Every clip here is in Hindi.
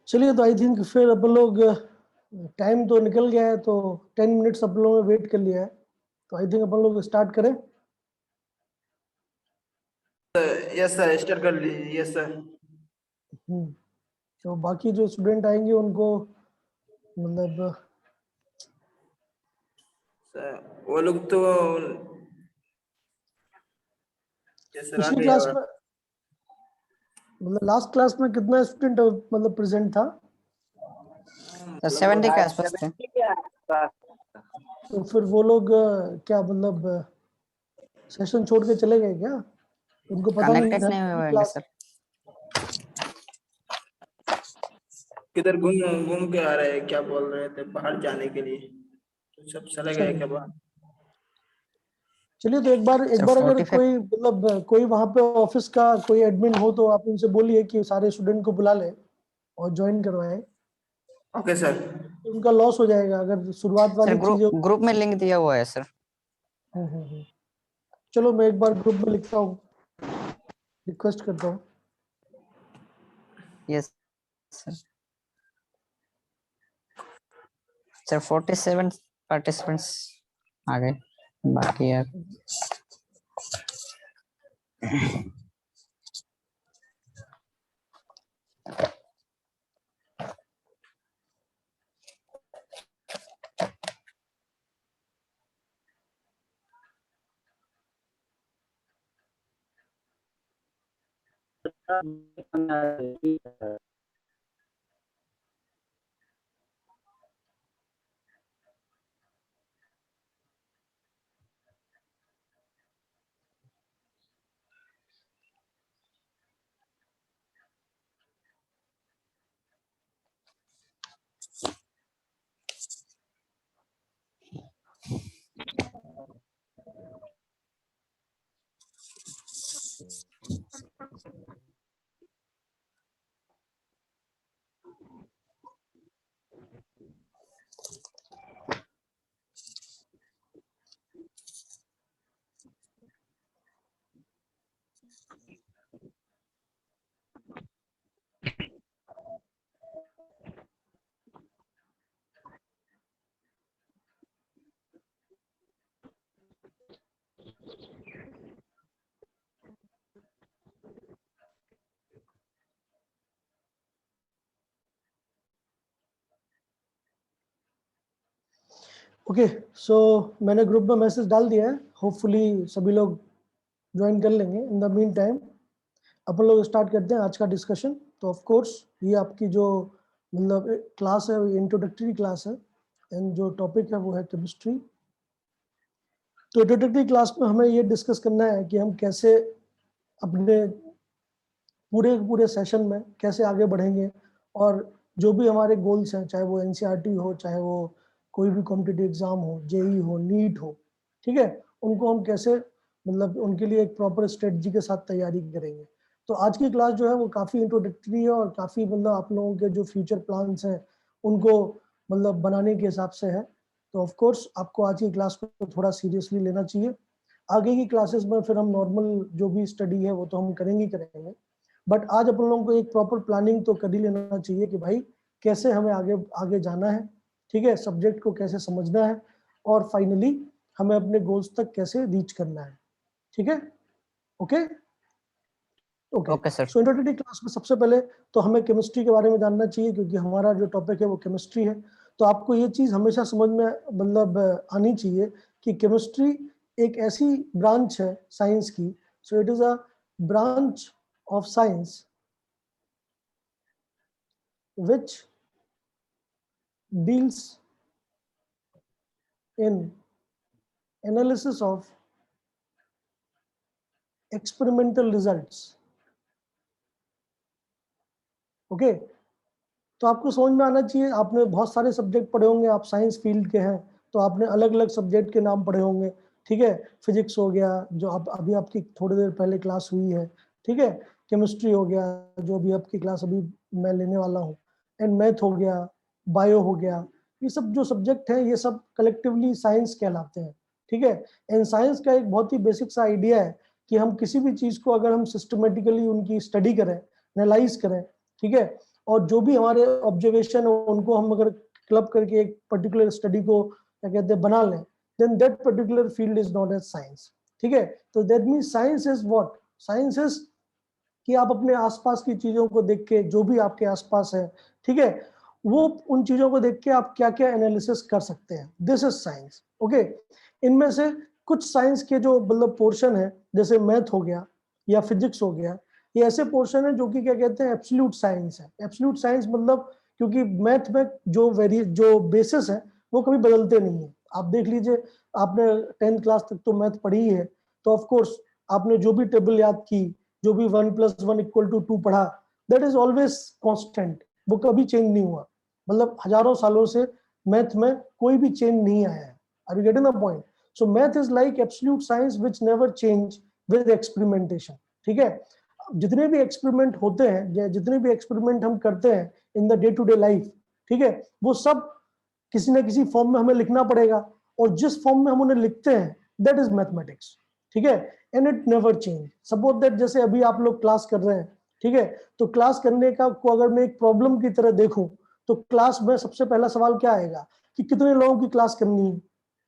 चलिए, तो आई थिंक फिर अपन लोग, टाइम तो निकल गया है, तो 10 मिनट्स अपन लोगों ने वेट कर लिया है, तो आई थिंक अपन लोग स्टार्ट करें। यस सर, स्टार्ट कर लीजिए। Yes sir. तो बाकी जो स्टूडेंट आएंगे उनको मतलब सर वो लोग तो यस सर आ पिछली गए। क्लास में मतलब लास्ट क्लास में कितना स्टूडेंट मतलब प्रेजेंट था? 70 के आसपास थे। तो फिर वो लोग क्या मतलब सेशन छोड़ के चले गए क्या? उनको पता नहीं कनेक्टेड था नहीं हुए क्लास? सर। किधर घूम घूम के आ रहे हैं, क्या बोल रहे थे बाहर जाने के लिए, तो सब चले गए क्या बाहर? चलिए, तो एक बार अगर 45 कोई मतलब कोई वहां पे ऑफिस का कोई एडमिन हो तो आप उनसे बोलिए कि सारे स्टूडेंट को बुला ले और ज्वाइन करवाएं। Okay sir. उनका लॉस हो जाएगा अगर शुरुआत सर वाली चीजें। ग्रुप में लिंक दिया हुआ है सर। चलो, मैं एक बार ग्रुप में लिखता हूँ, रिक्वेस्ट करता हूँ। Yes sir. सर 47 पार्टिसिपेंट्स आ गए, बाकी यार ओके, सो मैंने ग्रुप में मैसेज डाल दिया है, होपफुली सभी लोग ज्वाइन कर लेंगे। इन द मीन टाइम अपन लोग स्टार्ट करते हैं आज का डिस्कशन। तो ऑफ कोर्स ये आपकी जो मतलब क्लास है, इंट्रोडक्टरी क्लास है, एंड जो टॉपिक है वो है केमिस्ट्री। तो इंट्रोडक्टरी क्लास में हमें ये डिस्कस करना है कि हम कैसे अपने पूरे सेशन में कैसे आगे बढ़ेंगे, और जो भी हमारे गोल्स हैं, चाहे वो एनसीईआरटी हो, चाहे वो कोई भी कॉम्पिटिटिव एग्जाम हो, जेई हो, नीट हो, ठीक है, उनको हम कैसे मतलब उनके लिए एक प्रॉपर स्ट्रेटजी के साथ तैयारी करेंगे। तो आज की क्लास जो है वो काफ़ी इंट्रोडक्टरी है और काफ़ी मतलब आप लोगों के जो फ्यूचर प्लान्स हैं उनको मतलब बनाने के हिसाब से है। तो ऑफ कोर्स आपको आज की क्लास को थोड़ा सीरियसली लेना चाहिए। आगे की क्लासेस में फिर हम नॉर्मल जो भी स्टडी है वो तो हम करेंगे ही करेंगे, बट आज अपन लोगों को एक प्रॉपर प्लानिंग तो कर ही लेना चाहिए कि भाई कैसे हमें आगे आगे जाना है, ठीक है, सब्जेक्ट को कैसे समझना है, और फाइनली हमें अपने गोल्स तक कैसे रीच करना है। ठीक है, ओके ओके सर। सो इंट्रोडक्टरी क्लास में सबसे पहले तो हमें केमिस्ट्री के बारे में जानना चाहिए, क्योंकि हमारा जो टॉपिक है वो केमिस्ट्री है। तो आपको ये चीज हमेशा समझ में मतलब आनी चाहिए कि केमिस्ट्री एक ऐसी ब्रांच है साइंस की, so it is a branch of science which deals in analysis of experimental results. Okay, तो आपको समझ में आना चाहिए। आपने बहुत सारे सब्जेक्ट पढ़े होंगे, आप साइंस फील्ड के हैं तो आपने अलग अलग सब्जेक्ट के नाम पढ़े होंगे, ठीक है। फिजिक्स हो गया जो आप अभी आपकी थोड़ी देर पहले क्लास हुई है, ठीक है। केमिस्ट्री हो गया जो अभी आपकी क्लास अभी मैं लेने वाला हूँ, एंड मैथ हो गया, बायो हो गया। ये सब जो सब्जेक्ट हैं ये सब कलेक्टिवली साइंस कहलाते हैं, ठीक है। एंड साइंस का एक बहुत ही बेसिक सा आइडिया है कि हम किसी भी चीज को अगर हम सिस्टमेटिकली उनकी स्टडी करें, एनालाइज करें, ठीक है, और जो भी हमारे ऑब्जर्वेशन है उनको हम अगर क्लब करके एक पर्टिकुलर स्टडी को क्या कहते हैं बना लें, then that particular field is not as science. ठीक है, तो that means science is what, science is कि आप अपने आसपास की चीजों को देख के, जो भी आपके आसपास है, ठीक है, वो उन चीजों को देख के आप क्या क्या एनालिसिस कर सकते हैं, दिस इज साइंस। ओके, इनमें से कुछ साइंस के जो मतलब पोर्शन है, जैसे मैथ हो गया या फिजिक्स हो गया, ये ऐसे पोर्शन है जो कि क्या कहते हैं एब्सोल्यूट साइंस है। एब्सोल्यूट साइंस मतलब क्योंकि मैथ में जो बेसिस है वो कभी बदलते नहीं है। आप देख लीजिए, आपने 10th क्लास तक तो मैथ पढ़ी है, तो ऑफ कोर्स आपने जो भी टेबल याद की, जो भी 1 + 1 = 2 पढ़ा, दैट इज ऑलवेज कांस्टेंट, वो कभी चेंज नहीं हुआ। मतलब हजारों सालों से मैथ में कोई भी चेंज नहीं आया है। Are you getting the point? So math is like absolute science which never change with experimentation. ठीक है, जितने भी एक्सपेरिमेंट होते हैं, जितने भी एक्सपेरिमेंट हम करते हैं in the day to day life, ठीक है, वो सब किसी ना किसी फॉर्म में हमें लिखना पड़ेगा, और जिस फॉर्म में हम उन्हें लिखते हैं दैट इज मैथमेटिक्स। ठीक है, and it never change. Suppose that जैसे अभी आप लोग क्लास कर रहे हैं, ठीक है, तो क्लास करने का को अगर मैं एक प्रॉब्लम की तरह देखूं, तो क्लास में सबसे पहला सवाल क्या आएगा कि कितने लोगों की क्लास करनी है।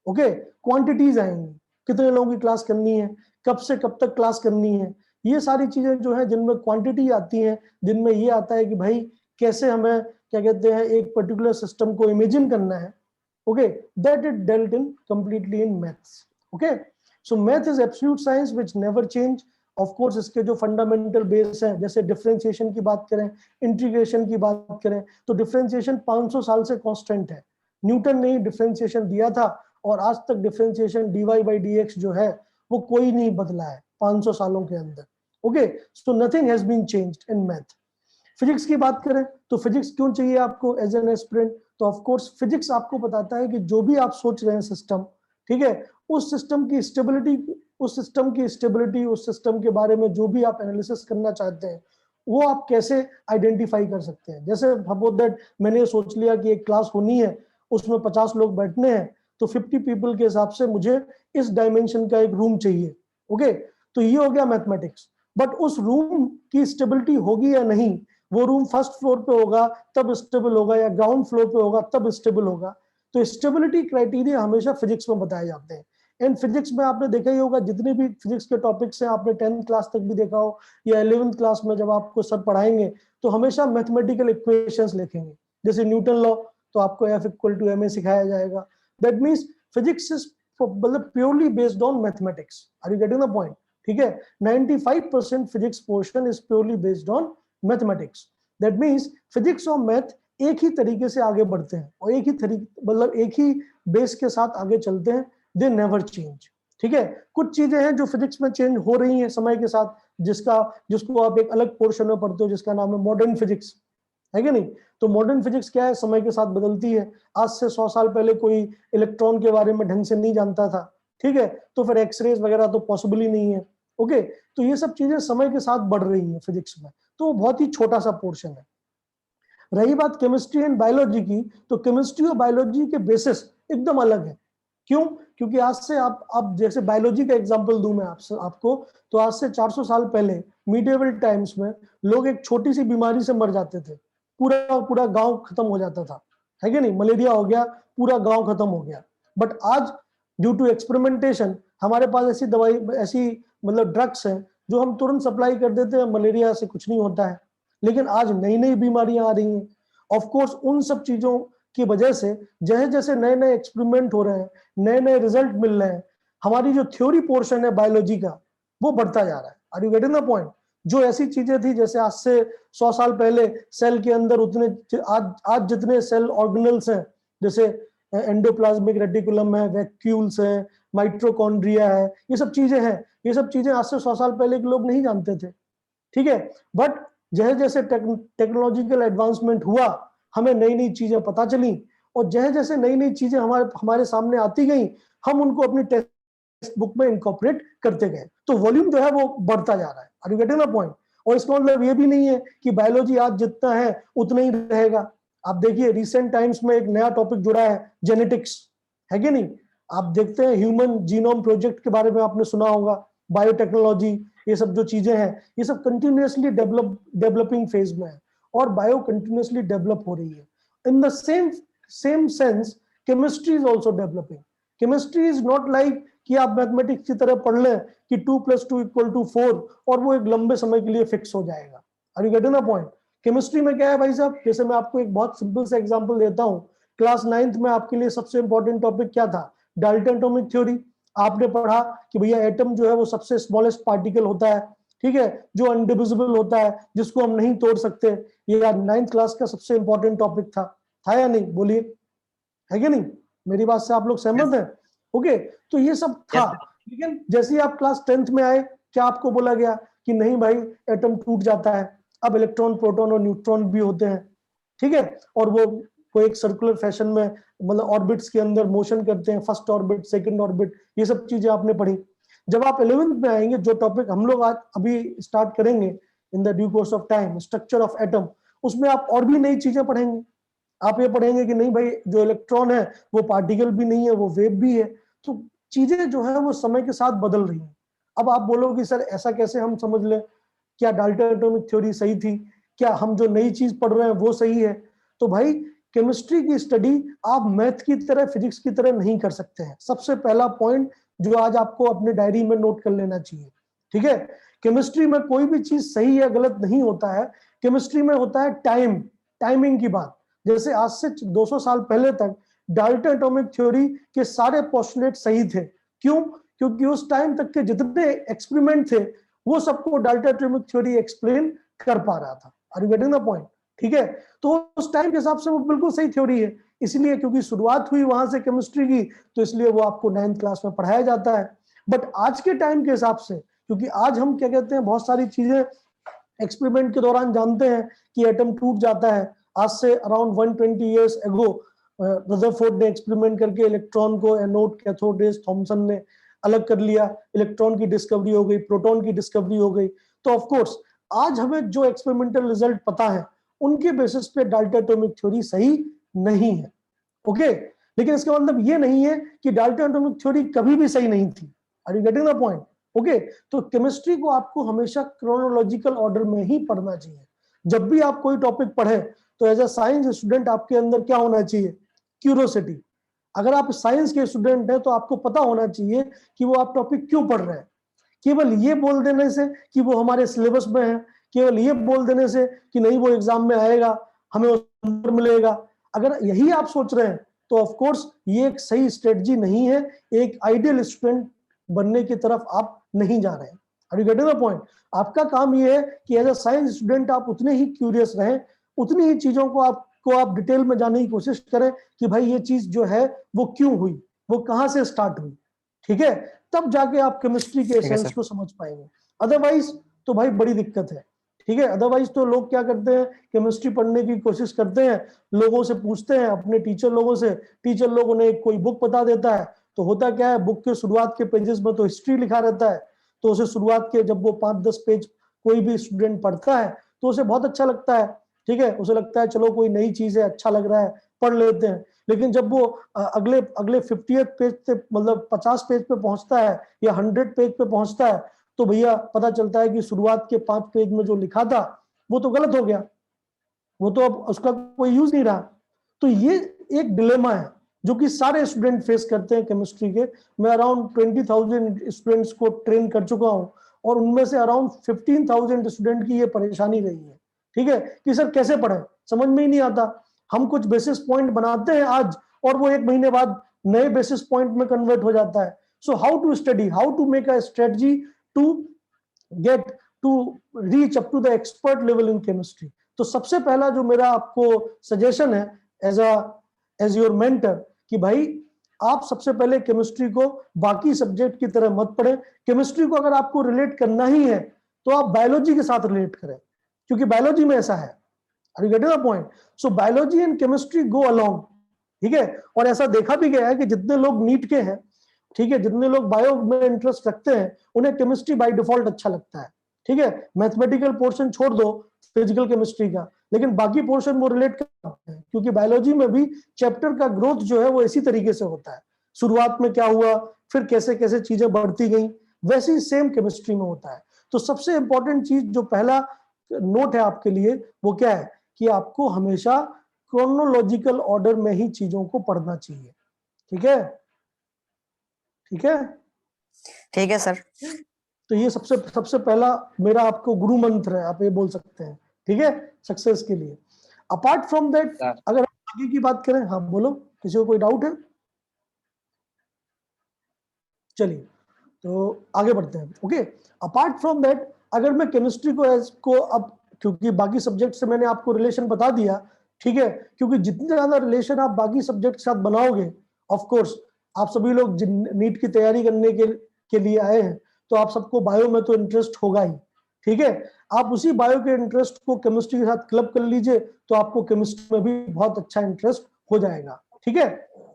ओके, क्वांटिटीज आएंगी, कितने लोगों की क्लास करनी है, कब से कब तक क्लास करनी है, ये सारी चीजें जो है जिनमें क्वांटिटी आती है, जिनमें ये आता है कि भाई कैसे हमें क्या कहते हैं एक पर्टिकुलर सिस्टम को इमेजिन करना है। Okay, that is dealt in completely in maths. Okay, so math is absolute science which never change. Of course इसके जो फंडामेंटल बेस हैं, जैसे डिफरेंशिएशन की बात करें, इंटीग्रेशन की बात करें, तो डिफरेंशिएशन 500 साल से कांस्टेंट है। न्यूटन ने ही डिफरेंशिएशन दिया था, और आज तक डिफरेंशिएशन dy/dx जो है वो कोई नहीं बदला है 500 सालों के अंदर। Okay, so nothing has been changed in math. Physics की बात करें तो फिजिक्स क्यों चाहिए आपको एज एन एस्पिरेंट? तो ऑफ कोर्स फिजिक्स आपको बताता है कि जो भी आप सोच रहे हैं सिस्टम, ठीक है, उस सिस्टम की स्टेबिलिटी, उस सिस्टम के बारे में जो भी आप एनालिसिस करना चाहते हैं, वो आप कैसे आइडेंटिफाई कर सकते हैं। जैसे सपोज दैट मैंने सोच लिया कि एक क्लास होनी है, उसमें 50 लोग बैठने हैं, तो 50 पीपल के हिसाब से मुझे इस डायमेंशन का एक रूम चाहिए। ओके, तो ये हो गया मैथमेटिक्स। बट उस रूम की स्टेबिलिटी होगी या नहीं, वो रूम फर्स्ट फ्लोर पे होगा तब स्टेबल होगा, या ग्राउंड फ्लोर पे होगा तब स्टेबल होगा। तो स्टेबिलिटी क्राइटेरिया हमेशा फिजिक्स में बताए जाते हैं। एंड फिजिक्स में आपने देखा ही होगा, जितने भी फिजिक्स के टॉपिक्स हैं, आपने 10th क्लास तक भी देखा हो, या 11th क्लास में जब आपको सर पढ़ाएंगे, तो हमेशा मैथमेटिकल इक्वेशंस लिखेंगे। जैसे न्यूटन लॉ, तो आपको F = ma सिखाया जाएगा। दैट मीन्स फिजिक्स इज मतलब purely based on mathematics. Are you getting the point? ठीक है, 95% physics portion is purely based on mathematics. That means physics और मैथ एक ही तरीके से आगे बढ़ते हैं, और एक ही तरीके मतलब एक ही बेस के साथ आगे चलते हैं, दे नेवर चेंज। ठीक है, कुछ चीजें हैं जो फिजिक्स में चेंज हो रही हैं समय के साथ, जिसको आप एक अलग पोर्शन में पढ़ते हो, जिसका नाम है मॉडर्न फिजिक्स, है कि नहीं? तो मॉडर्न फिजिक्स क्या है, समय के साथ बदलती है। आज से 100 साल पहले कोई इलेक्ट्रॉन के बारे में ढंग से नहीं जानता था, ठीक है, तो फिर एक्सरेज वगैरह तो पॉसिबल ही नहीं है। ओके, तो ये सब चीजें समय के साथ बढ़ रही है फिजिक्स में, तो बहुत ही छोटा सा पोर्शन है। रही बात केमिस्ट्री एंड बायोलॉजी की, तो केमिस्ट्री और बायोलॉजी के बेसिस एकदम अलग है। क्यों? क्योंकि आज से आप जैसे बायोलॉजी का एग्जांपल दूं मैं आपको, तो आज से 400 साल पहले मीडिएवल टाइम्स में लोग एक छोटी सी बीमारी से मर जाते थे, पूरा गांव खत्म हो जाता था, है कि नहीं? मलेरिया हो गया, पूरा गांव खत्म हो गया। बट आज ड्यू टू एक्सपेरिमेंटेशन हमारे पास ऐसी दवाई, ऐसी मतलब ड्रग्स हैं जो हम तुरंत सप्लाई कर देते हैं, मलेरिया से कुछ नहीं होता है। लेकिन आज नई नई बीमारियां आ रही हैं। ऑफ कोर्स उन सब चीजों की वजह से जैसे जैसे नए नए एक्सपेरिमेंट हो रहे हैं, नए नए रिजल्ट मिल रहे हैं, हमारी जो थ्योरी पोर्शन है बायोलॉजी का वो बढ़ता जा रहा है। Are you getting the point? जो ऐसी चीजें थी जैसे आज से 100 साल पहले सेल के अंदर उतने आज जितने सेल ऑर्गेनल्स हैं, जैसे एंडोप्लाज्मिक रेटिकुलम है, वैक्यूल्स है, माइटोकॉन्ड्रिया है, ये सब चीजें हैं। ये सब चीजें आज से 100 साल पहले के लोग नहीं जानते थे, ठीक है। बट जैसे जैसे टेक्नोलॉजिकल एडवांसमेंट हुआ, हमें नई नई चीजें पता चली, और जैसे जैसे नई नई चीजें हमारे सामने आती गई, हम उनको अपनी टेक्स्ट बुक में इनकॉर्पोरेट करते गए, तो वॉल्यूम जो है वो बढ़ता जा रहा है। Are you getting the point? और इसका मतलब ये भी नहीं है कि बायोलॉजी आज जितना है उतना ही रहेगा। आप देखिए रिसेंट टाइम्स में एक नया टॉपिक जुड़ा है, जेनेटिक्स, है कि नहीं? आप देखते हैं ह्यूमन जीनोम प्रोजेक्ट के बारे में आपने सुना होगा, बायोटेक्नोलॉजी, ये सब जो चीजें हैं ये सब कंटिन्यूअसली डेवलपिंग फेज में है। और बायो कंटिन्यूसली डेवलप हो रही है. In the same sense chemistry is also developing. Chemistry is not like कि आप मैथमेटिक्स की तरह पढ़ लें कि 2 + 2 = 4 और वो एक लंबे समय के लिए फिक्स हो जाएगा. Are you getting the point? Chemistry में क्या है भाई साहब, जैसे मैं आपको एक बहुत सिंपल सा एग्जांपल देता हूं. क्लास 9th में आपके लिए सबसे इंपॉर्टेंट टॉपिक क्या था? Dalton atomic theory. आपने पढ़ा कि भैया एटम जो है वो सबसे स्मॉलेस्ट पार्टिकल होता है, ठीक है, जो अनडिविजिबल होता है, जिसको हम नहीं तोड़ सकते. ये 9th क्लास का सबसे इंपॉर्टेंट टॉपिक था या नहीं? बोलिए, है कि नहीं? मेरी बात से आप लोग सहमत हैं? ओके, तो ये सब था. लेकिन जैसे ही आप क्लास 10th में आए, क्या आपको बोला गया कि नहीं भाई एटम टूट जाता है, अब इलेक्ट्रॉन, प्रोटॉन और न्यूट्रॉन भी होते हैं, ठीक है, और वो एक सर्कुलर फैशन में मतलब ऑर्बिट्स के अंदर मोशन करते हैं, फर्स्ट ऑर्बिट, सेकंड ऑर्बिट, ये सब चीजें आपने पढ़ी. जब आप 11th में आएंगे, जो टॉपिक हम लोग आज अभी स्टार्ट करेंगे in the due course of time, structure of atom, उसमें आप और भी नई चीजें पढ़ेंगे. आप ये पढ़ेंगे कि नहीं भाई जो इलेक्ट्रॉन है वो पार्टिकल भी नहीं है, वो वेव भी है. तो चीजें जो है वो समय के साथ बदल रही हैं. अब आप बोलोगे सर ऐसा कैसे हम समझ लें? क्या डाल्टन एटॉमिक थ्योरी सही थी? क्या हम जो नई चीज पढ़ रहे हैं वो सही है? तो भाई केमिस्ट्री की स्टडी आप मैथ की तरह, फिजिक्स की तरह नहीं कर सकते हैं. सबसे पहला पॉइंट जो आज आपको अपने डायरी में नोट कर लेना चाहिए, ठीक है? केमिस्ट्री में कोई भी चीज सही या गलत नहीं होता है. केमिस्ट्री में होता है टाइमिंग की बात. जैसे आज से 200 साल पहले तक डाल्टन एटॉमिक थ्योरी के सारे पोस्टुलेट सही थे. क्यों? क्योंकि उस टाइम तक के जितने एक्सपेरिमेंट थे वो सबको डाल्टन एटॉमिक थ्योरी एक्सप्लेन कर पा रहा था. Are you getting the point? ठीक है, तो उस टाइम के हिसाब से वो बिल्कुल सही थ्योरी है. इसलिए क्योंकि शुरुआत हुई वहां से केमिस्ट्री की, तो इसलिए वो आपको 9th क्लास में पढ़ाया जाता है. बट आज के टाइम के हिसाब से, क्योंकि आज हम क्या कहते हैं, बहुत सारी चीजें एक्सपेरिमेंट के दौरान जानते हैं कि एटम टूट जाता है. आज से अराउंड 120 ईयर्स एगो रदरफोर्ड ने एक्सपेरिमेंट करके इलेक्ट्रॉन को एनोड, कैथोड रेज, थॉमसन ने अलग कर लिया. इलेक्ट्रॉन की डिस्कवरी हो गई, प्रोटॉन की डिस्कवरी हो गई. तो ऑफ कोर्स आज हमें जो एक्सपेरिमेंटल रिजल्ट पता है उनके बेसिस पे डाल्टन एटॉमिक थ्योरी सही नहीं है. ओके, लेकिन इसका मतलब ये नहीं है कि डाल्टन एटॉमिक थ्योरी कभी भी सही नहीं थी. Are you getting the point? Okay, तो केमिस्ट्री को आपको हमेशा क्रोनोलॉजिकल ऑर्डर में ही पढ़ना चाहिए. जब भी आप कोई टॉपिक पढ़े तो एज अ साइंस स्टूडेंट आपके अंदर क्या होना चाहिए? क्यूरियोसिटी. अगर आप साइंस के स्टूडेंट हैं तो आपको पता होना चाहिए कि वो आप टॉपिक क्यों पढ़ रहे हैं. केवल ये बोल देने से कि वो हमारे सिलेबस में है, केवल ये बोल देने से कि नहीं वो एग्जाम में आएगा, हमें नंबर मिलेगा, अगर यही आप सोच रहे हैं तो ऑफ कोर्स ये एक सही स्ट्रेटजी नहीं है. एक आइडियल स्टूडेंट बनने की तरफ आप नहीं जा रहे हैं. Are you getting the point? आपका काम ये है कि एज अ साइंस स्टूडेंट आप उतने ही क्यूरियस रहें, उतनी ही चीजों को आप डिटेल में जानने की कोशिश करें कि भाई ये चीज जो है वो क्यों हुई, वो कहां से स्टार्ट हुई, ठीक है? तब जाके आप केमिस्ट्री के एसेंस को समझ पाएंगे. अदरवाइज तो भाई बड़ी दिक्कत है, ठीक है? अदरवाइज तो लोग क्या करते हैं, केमिस्ट्री पढ़ने की कोशिश करते हैं, लोगों से पूछते हैं, अपने टीचर लोगों से, टीचर लोग उन्हें कोई बुक बता देता है. तो होता क्या है, बुक के शुरुआत के पेजेस में तो हिस्ट्री लिखा रहता है, तो उसे शुरुआत के जब वो 5-10 पेज कोई भी स्टूडेंट पढ़ता है तो उसे बहुत अच्छा लगता है, ठीक है, उसे लगता है चलो कोई नई चीज है, अच्छा लग रहा है, पढ़ लेते हैं. लेकिन जब वो अगले 50th पेज से मतलब 50 पेज पे पहुंचता है या 100 पेज पे पहुंचता है तो भैया पता चलता है कि शुरुआत के 5 पेज में जो लिखा था वो तो गलत हो गया, वो तो अब उसका कोई यूज नहीं रहा. तो ये एक डिलेमा है जो कि सारे स्टूडेंट फेस करते हैं केमिस्ट्री के. मैं अराउंड 20,000 स्टूडेंट्स को ट्रेन कर चुका हूं और उनमें से अराउंड 15,000 स्टूडेंट की ये परेशानी रही है, ठीक है, कि सर कैसे पढ़ें, समझ में ही नहीं आता. हम कुछ बेसिस पॉइंट बनाते हैं आज और वो 1 महीने बाद नए बेसिस पॉइंट में कन्वर्ट हो जाता है. So how to study, how to make a strategy to get to reach up to the expert level in chemistry. तो सबसे पहला जो मेरा आपको सजेशन है एज योर मेंटर कि भाई आप सबसे पहले केमिस्ट्री को बाकी सब्जेक्ट की तरह मत पढ़ें. केमिस्ट्री को अगर आपको रिलेट करना ही है तो आप बायोलॉजी के साथ रिलेट करें, क्योंकि बायोलॉजी में ऐसा है. Are you getting the point? So biology and chemistry go along, ठीक है. और ऐसा देखा भी गया है कि जितने लोग नीट के हैं, ठीक है, जितने लोग बायो में इंटरेस्ट रखते हैं उन्हें केमिस्ट्री बाय डिफॉल्ट अच्छा लगता है, ठीक है. मैथमेटिकल पोर्शन छोड़ दो फिजिकल केमिस्ट्री का, लेकिन बाकी पोर्शन वो रिलेट करते हैं, क्योंकि बायोलॉजी में भी चैप्टर का ग्रोथ जो है वो इसी तरीके से होता है. शुरुआत में क्या हुआ, फिर कैसे कैसे चीजें बढ़ती गई, वैसे ही सेम केमिस्ट्री में होता है. तो सबसे इंपॉर्टेंट चीज जो पहला नोट है आपके लिए वो क्या है कि आपको हमेशा क्रोनोलॉजिकल ऑर्डर में ही चीजों को पढ़ना चाहिए। ठीक है, ठीक है, ठीक है सर। तो ये सबसे पहला मेरा आपको गुरु मंत्र है, आप ये बोल सकते हैं। ठीक है, सक्सेस के लिए। अपार्ट फ्रॉम दैट अगर हम आगे की बात करें, हाँ बोलो, किसी को कोई डाउट है? चलिए तो आगे बढ़ते हैं। ओके, अपार्ट फ्रॉम दैट अगर मैं केमिस्ट्री को अब, क्योंकि बाकी सब्जेक्ट से मैंने आपको रिलेशन बता दिया, ठीक है, क्योंकि जितने ज्यादा रिलेशन आप बाकी सब्जेक्ट के साथ बनाओगे, ऑफ कोर्स आप सभी लोग नीट की तैयारी करने के लिए आए हैं, तो आप सबको बायो में तो इंटरेस्ट होगा ही। ठीक है, आप उसी बायो के इंटरेस्ट को केमिस्ट्री के साथ क्लब कर लीजिए, तो आपको केमिस्ट्री में भी बहुत अच्छा इंटरेस्ट हो जाएगा। ठीक है,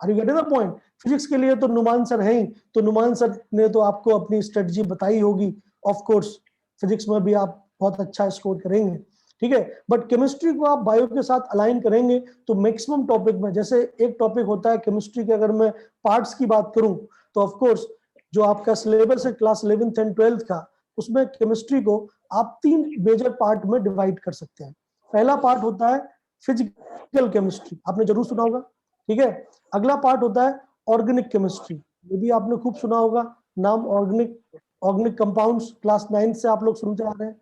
are you getting the point? Physics के लिए तो नुमान सर है ही, तो नुमान सर ने तो आपको अपनी स्ट्रेटजी बताई होगी। ऑफ कोर्स फिजिक्स में भी आप बहुत अच्छा स्कोर करेंगे। ठीक है, बट केमिस्ट्री को आप बायो के साथ अलाइन करेंगे तो मैक्सिमम टॉपिक में, जैसे एक टॉपिक होता है केमिस्ट्री के, अगर मैं पार्ट्स की बात करूं तो ऑफ कोर्स जो आपका सिलेबस है क्लास 11th एंड 12th का, उसमें केमिस्ट्री को आप 3 मेजर पार्ट में डिवाइड कर सकते हैं। पहला पार्ट होता है फिजिकल केमिस्ट्री, आपने जरूर सुना होगा। ठीक है, अगला पार्ट होता है ऑर्गेनिक केमिस्ट्री, ये भी आपने खूब सुना होगा नाम, ऑर्गेनिक कंपाउंड्स, क्लास 9 से आप लोग सुनते आ रहे हैं।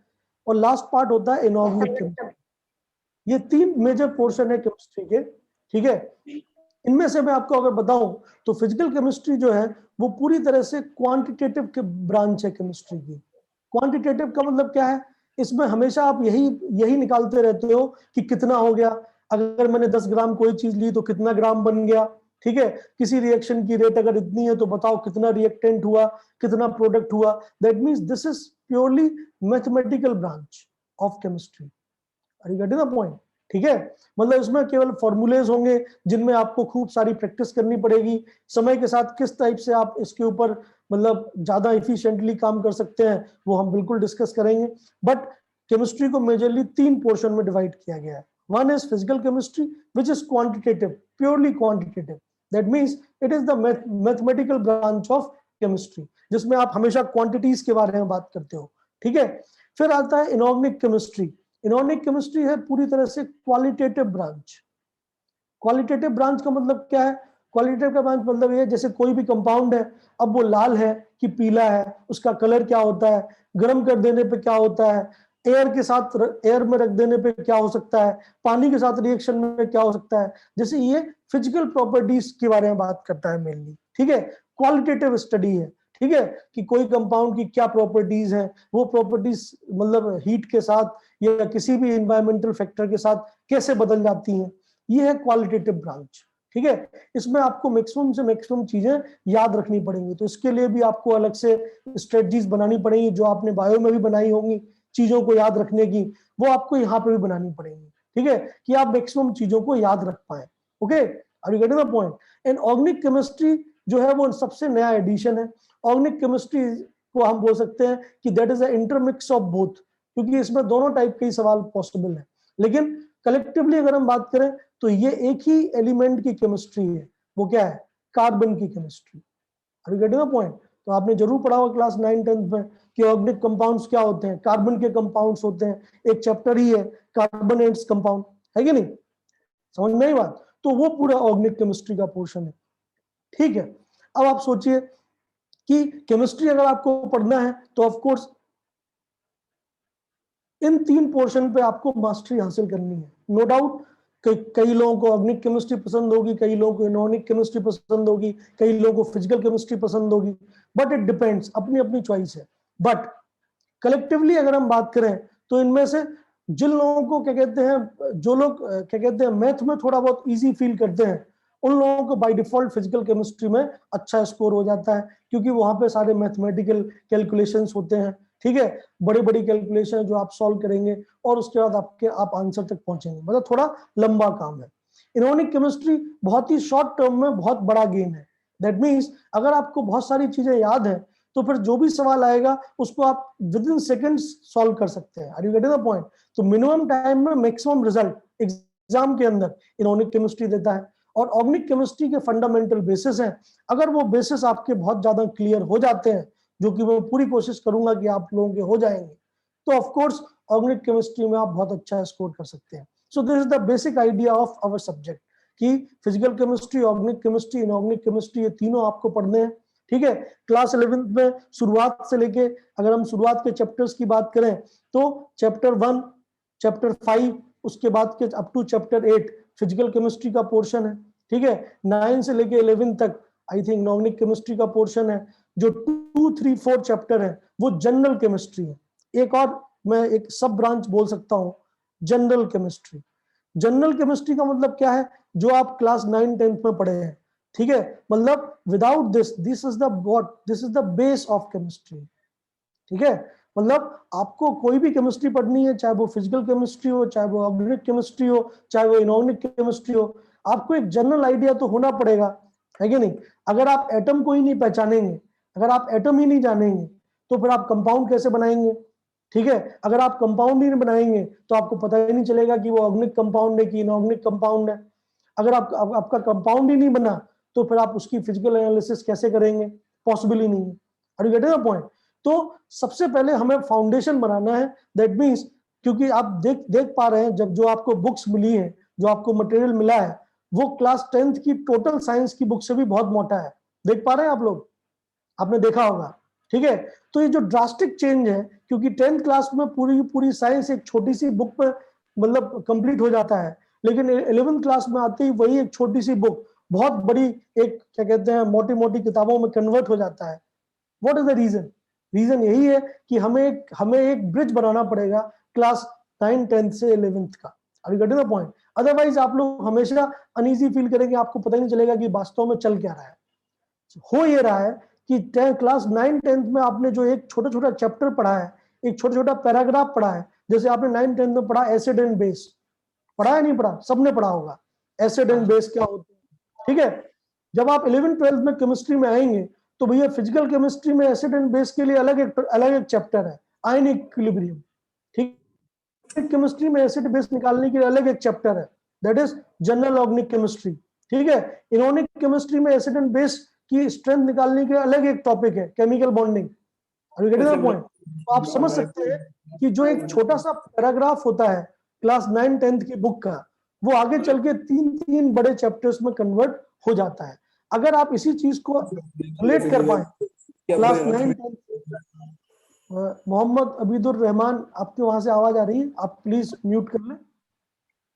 और लास्ट पार्ट होता है इनऑर्गेनिक केमिस्ट्री। ये 3 मेजर पोर्शन है केमिस्ट्री के। ठीक है, इनमें से मैं आपको अगर बताऊं तो फिजिकल केमिस्ट्री जो है वो पूरी तरह से क्वांटिटेटिव के ब्रांच है केमिस्ट्री की। क्वांटिटेटिव का मतलब क्या है? इसमें हमेशा आप यही निकालते रहते हो कि कितना हो गया, अगर मैंने 10 ग्राम कोई चीज ली तो कितना ग्राम बन गया। ठीक है, किसी रिएक्शन की रेट अगर इतनी है तो बताओ कितना रिएक्टेंट हुआ, कितना प्रोडक्ट हुआ। That means this is purely mathematical branch of chemistry. Are you getting the point? ठीक है, मतलब इसमें केवल फॉर्मूलेज होंगे जिनमें आपको खूब सारी प्रैक्टिस करनी पड़ेगी। समय के साथ किस टाइप से आप इसके ऊपर मतलब ज्यादा इफिशिएंटली काम कर सकते हैं वो हम बिल्कुल डिस्कस करेंगे। बट केमिस्ट्री को मेजरली 3 पोर्शन में डिवाइड किया गया है। One is physical chemistry which is quantitative, purely quantitative. That means it is the mathematical branch of chemistry, जिसमें आप हमेशा क्वांटिटीज के बारे में बात करते हो। ठीक है, फिर आता है इनऑर्गेनिक केमिस्ट्री। इनऑर्गेनिक केमिस्ट्री है पूरी तरह से क्वालिटेटिव ब्रांच। क्वालिटेटिव ब्रांच का मतलब क्या है? क्वालिटेटिव का ब्रांच मतलब ये, जैसे कोई भी कंपाउंड है, अब वो लाल है कि पीला है, उसका कलर क्या होता है, गर्म कर देने पे क्या होता है, एयर के साथ, एयर में रख देने पे क्या हो सकता है, पानी के साथ रिएक्शन में क्या हो सकता है। जैसे ये फिजिकल प्रॉपर्टीज के बारे में बात करता है मेनली। ठीक है, क्वालिटेटिव स्टडी है। ठीक है, कि कोई कंपाउंड की क्या प्रॉपर्टीज है, वो प्रॉपर्टीज मतलब हीट के साथ या किसी भी इन्वायरमेंटल फैक्टर के साथ कैसे बदल जाती हैं, ये है क्वालिटेटिव ब्रांच। ठीक है, इसमें आपको मैक्सिमम से मैक्सिमम चीजें याद रखनी पड़ेंगी, तो इसके लिए भी आपको अलग से स्ट्रेटजीज बनानी पड़ेंगी, जो आपने बायो में भी बनाई होंगी चीजों को याद रखने की, वो आपको यहाँ पे भी बनानी पड़ेंगी। ठीक है, कि आप मैक्सिमम चीजों को याद रख पाए। Okay, are you getting the point? And organic chemistry जो है वो सबसे नया एडिशन है। ऑर्गेनिक केमिस्ट्री को हम बोल सकते हैं कि that is a intermix of both, क्योंकि इसमें दोनों टाइप के सवाल पॉसिबल है। लेकिन कलेक्टिवली अगर हम बात करें तो ये एक ही एलिमेंट की केमिस्ट्री है, वो क्या है? कार्बन की chemistry. Are you getting the point? तो आपने जरूर पढ़ा होगा क्लास 9 10th में कि ऑर्गेनिक कंपाउंड्स क्या होते हैं, कार्बन के कंपाउंड्स होते हैं। एक चैप्टर ही है कार्बोनेट्स कंपाउंड, है कि नहीं? समझ में आई बात? तो वो पूरा ऑर्गेनिक केमिस्ट्री का पोर्शन है। ठीक है, अब आप सोचिए कि केमिस्ट्री अगर आपको पढ़ना है तो ऑफ कोर्स इन 3 पोर्शन पे आपको मास्टरी हासिल करनी है। नो डाउट कई लोगों को ऑर्गेनिक केमिस्ट्री पसंद होगी, कई लोगों को इनऑर्गेनिक केमिस्ट्री पसंद होगी, कई लोगों को फिजिकल केमिस्ट्री पसंद होगी, बट इट डिपेंड्स, अपनी अपनी चॉइस है। बट कलेक्टिवली अगर हम बात करें तो इनमें से जिन लोगों को क्या कहते हैं, जो लोग क्या कहते हैं मैथ में थोड़ा बहुत इजी फील करते हैं, उन लोगों को बाय डिफॉल्ट फिजिकल केमिस्ट्री में अच्छा स्कोर हो जाता है, क्योंकि वहां पे सारे मैथमेटिकल कैलकुलेशंस होते हैं। ठीक है, बड़ी बड़ी कैलकुलेशन जो आप सॉल्व करेंगे और उसके बाद आप आंसर तक पहुंचेंगे, मतलब थोड़ा लंबा काम है। इनऑर्गेनिक केमिस्ट्री बहुत ही शॉर्ट टर्म में बहुत बड़ा गेम है। दैट मीन्स अगर आपको बहुत सारी चीजें याद है तो फिर जो भी सवाल आएगा उसको आप विद इन सेकेंड्स सॉल्व कर सकते हैं। Are you getting the point? तो मिनिमम टाइम में मैक्सिमम रिजल्ट एग्जाम के अंदर इनऑर्गेनिक केमिस्ट्री देता है। और ऑर्गेनिक केमिस्ट्री के फंडामेंटल बेसिस हैं, अगर वो बेसिस आपके बहुत ज्यादा क्लियर हो जाते हैं, जो कि मैं पूरी कोशिश करूंगा कि आप लोगों के हो जाएंगे, तो ऑफ कोर्स ऑर्गेनिक केमिस्ट्री में आप बहुत अच्छा स्कोर कर सकते हैं। So this is the basic idea of our subject कि physical chemistry, organic chemistry, inorganic chemistry, ये तीनों आपको पढ़ने हैं। ठीक है, क्लास 11th में शुरुआत से लेके, अगर हम शुरुआत के चैप्टर्स की बात करें तो चैप्टर 1, चैप्टर 5, उसके बाद के up to chapter 8 physical chemistry का पोर्शन है। ठीक है, 9 से लेके 11 तक आई थिंक इनऑर्गेनिक केमिस्ट्री का पोर्शन है। जो 2, 3, 4 चैप्टर है वो जनरल केमिस्ट्री है। एक और मैं एक सब ब्रांच बोल सकता हूँ, जनरल केमिस्ट्री। जनरल केमिस्ट्री का मतलब क्या है? जो आप क्लास 9, 10th में पढ़े हैं। ठीक है, मतलब without this is the what, this is the base of chemistry. ठीक है, मतलब आपको कोई भी केमिस्ट्री पढ़नी है, चाहे वो फिजिकल केमिस्ट्री हो, चाहे वो ऑर्गेनिक केमिस्ट्री हो, चाहे वो इनऑर्गेनिक केमिस्ट्री हो, आपको एक जनरल आइडिया तो होना पड़ेगा, है कि नहीं? अगर आप एटम को ही नहीं पहचानेंगे, अगर आप एटम ही नहीं जानेंगे, तो फिर आप कंपाउंड कैसे बनाएंगे? ठीक है, अगर आप कंपाउंड ही नहीं बनाएंगे तो आपको पता ही नहीं चलेगा कि वो ऑर्गेनिक कंपाउंड है कि इनऑर्गेनिक कंपाउंड है। अगर आपका कंपाउंड ही नहीं बना तो फिर आप उसकी फिजिकल एनालिसिस कैसे करेंगे? पॉसिबल ही नहीं है। Are you getting the point? तो सबसे पहले हमें फाउंडेशन बनाना है। दैट मीन्स, क्योंकि आप देख पा रहे हैं, जब जो आपको बुक्स मिली है, जो आपको मटेरियल मिला है, वो क्लास 10th की टोटल साइंस की बुक से भी बहुत मोटा है। देख पा रहे हैं आप लोग? आपने देखा होगा। ठीक है, तो ये जो ड्रास्टिक चेंज है, क्योंकि 10th क्लास में पूरी साइंस एक छोटी सी बुक में मतलब कंप्लीट हो जाता है, लेकिन 11th क्लास में आते ही वही एक छोटी सी बुक बहुत बड़ी एक क्या कहते हैं मोटी मोटी किताबों में कन्वर्ट हो जाता है। What is the reason? Reason यही है कि हमें एक ब्रिज बनाना पड़ेगा क्लास 9, 10th से 11th का। Are you getting the point? Otherwise आप लोग हमेशा अनईजी फील करेंगे, आपको पता ही नहीं चलेगा कि वास्तव में चल क्या रहा है। हो ये रहा है कि क्लास 9, 10th में आपने जो एक छोटा छोटा चैप्टर पढ़ा है, एक छोटा छोटा पैराग्राफ पढ़ा है, जैसे आपने 9, 10th में पढ़ा एसिड एंड बेस, पढ़ा है नहीं पढ़ा? सबने पढ़ा होगा एसिड एंड बेस क्या होते हैं। ठीक है, जब आप 11th 12th में केमिस्ट्री में आएंगे तो भैया फिजिकल केमिस्ट्री में एसिड एंड बेस के लिए अलग एक चैप्टर है, आयनिक इक्विलिब्रियम। ठीक है, केमिस्ट्री में एसिड बेस निकालने के लिए अलग एक चैप्टर है, that is general organic chemistry. ठीक है, इनऑर्गेनिक केमिस्ट्री में एसिड एंड बेस की स्ट्रेंथ निकालने के अलग एक टॉपिक है, chemical bonding. Are you getting the point? तो आप समझ सकते हैं कि जो एक छोटा सा पैराग्राफ होता है क्लास 9, 10th की बुक का, वो आगे चल के 3 बड़े चैप्टर्स में कन्वर्ट हो जाता है। अगर आप इसी चीज को रिलेट कर पाए क्लास 9, 10th। मोहम्मद अबीदुर रहमान, आपके वहां से आवाज आ रही है? आप प्लीज म्यूट कर लें।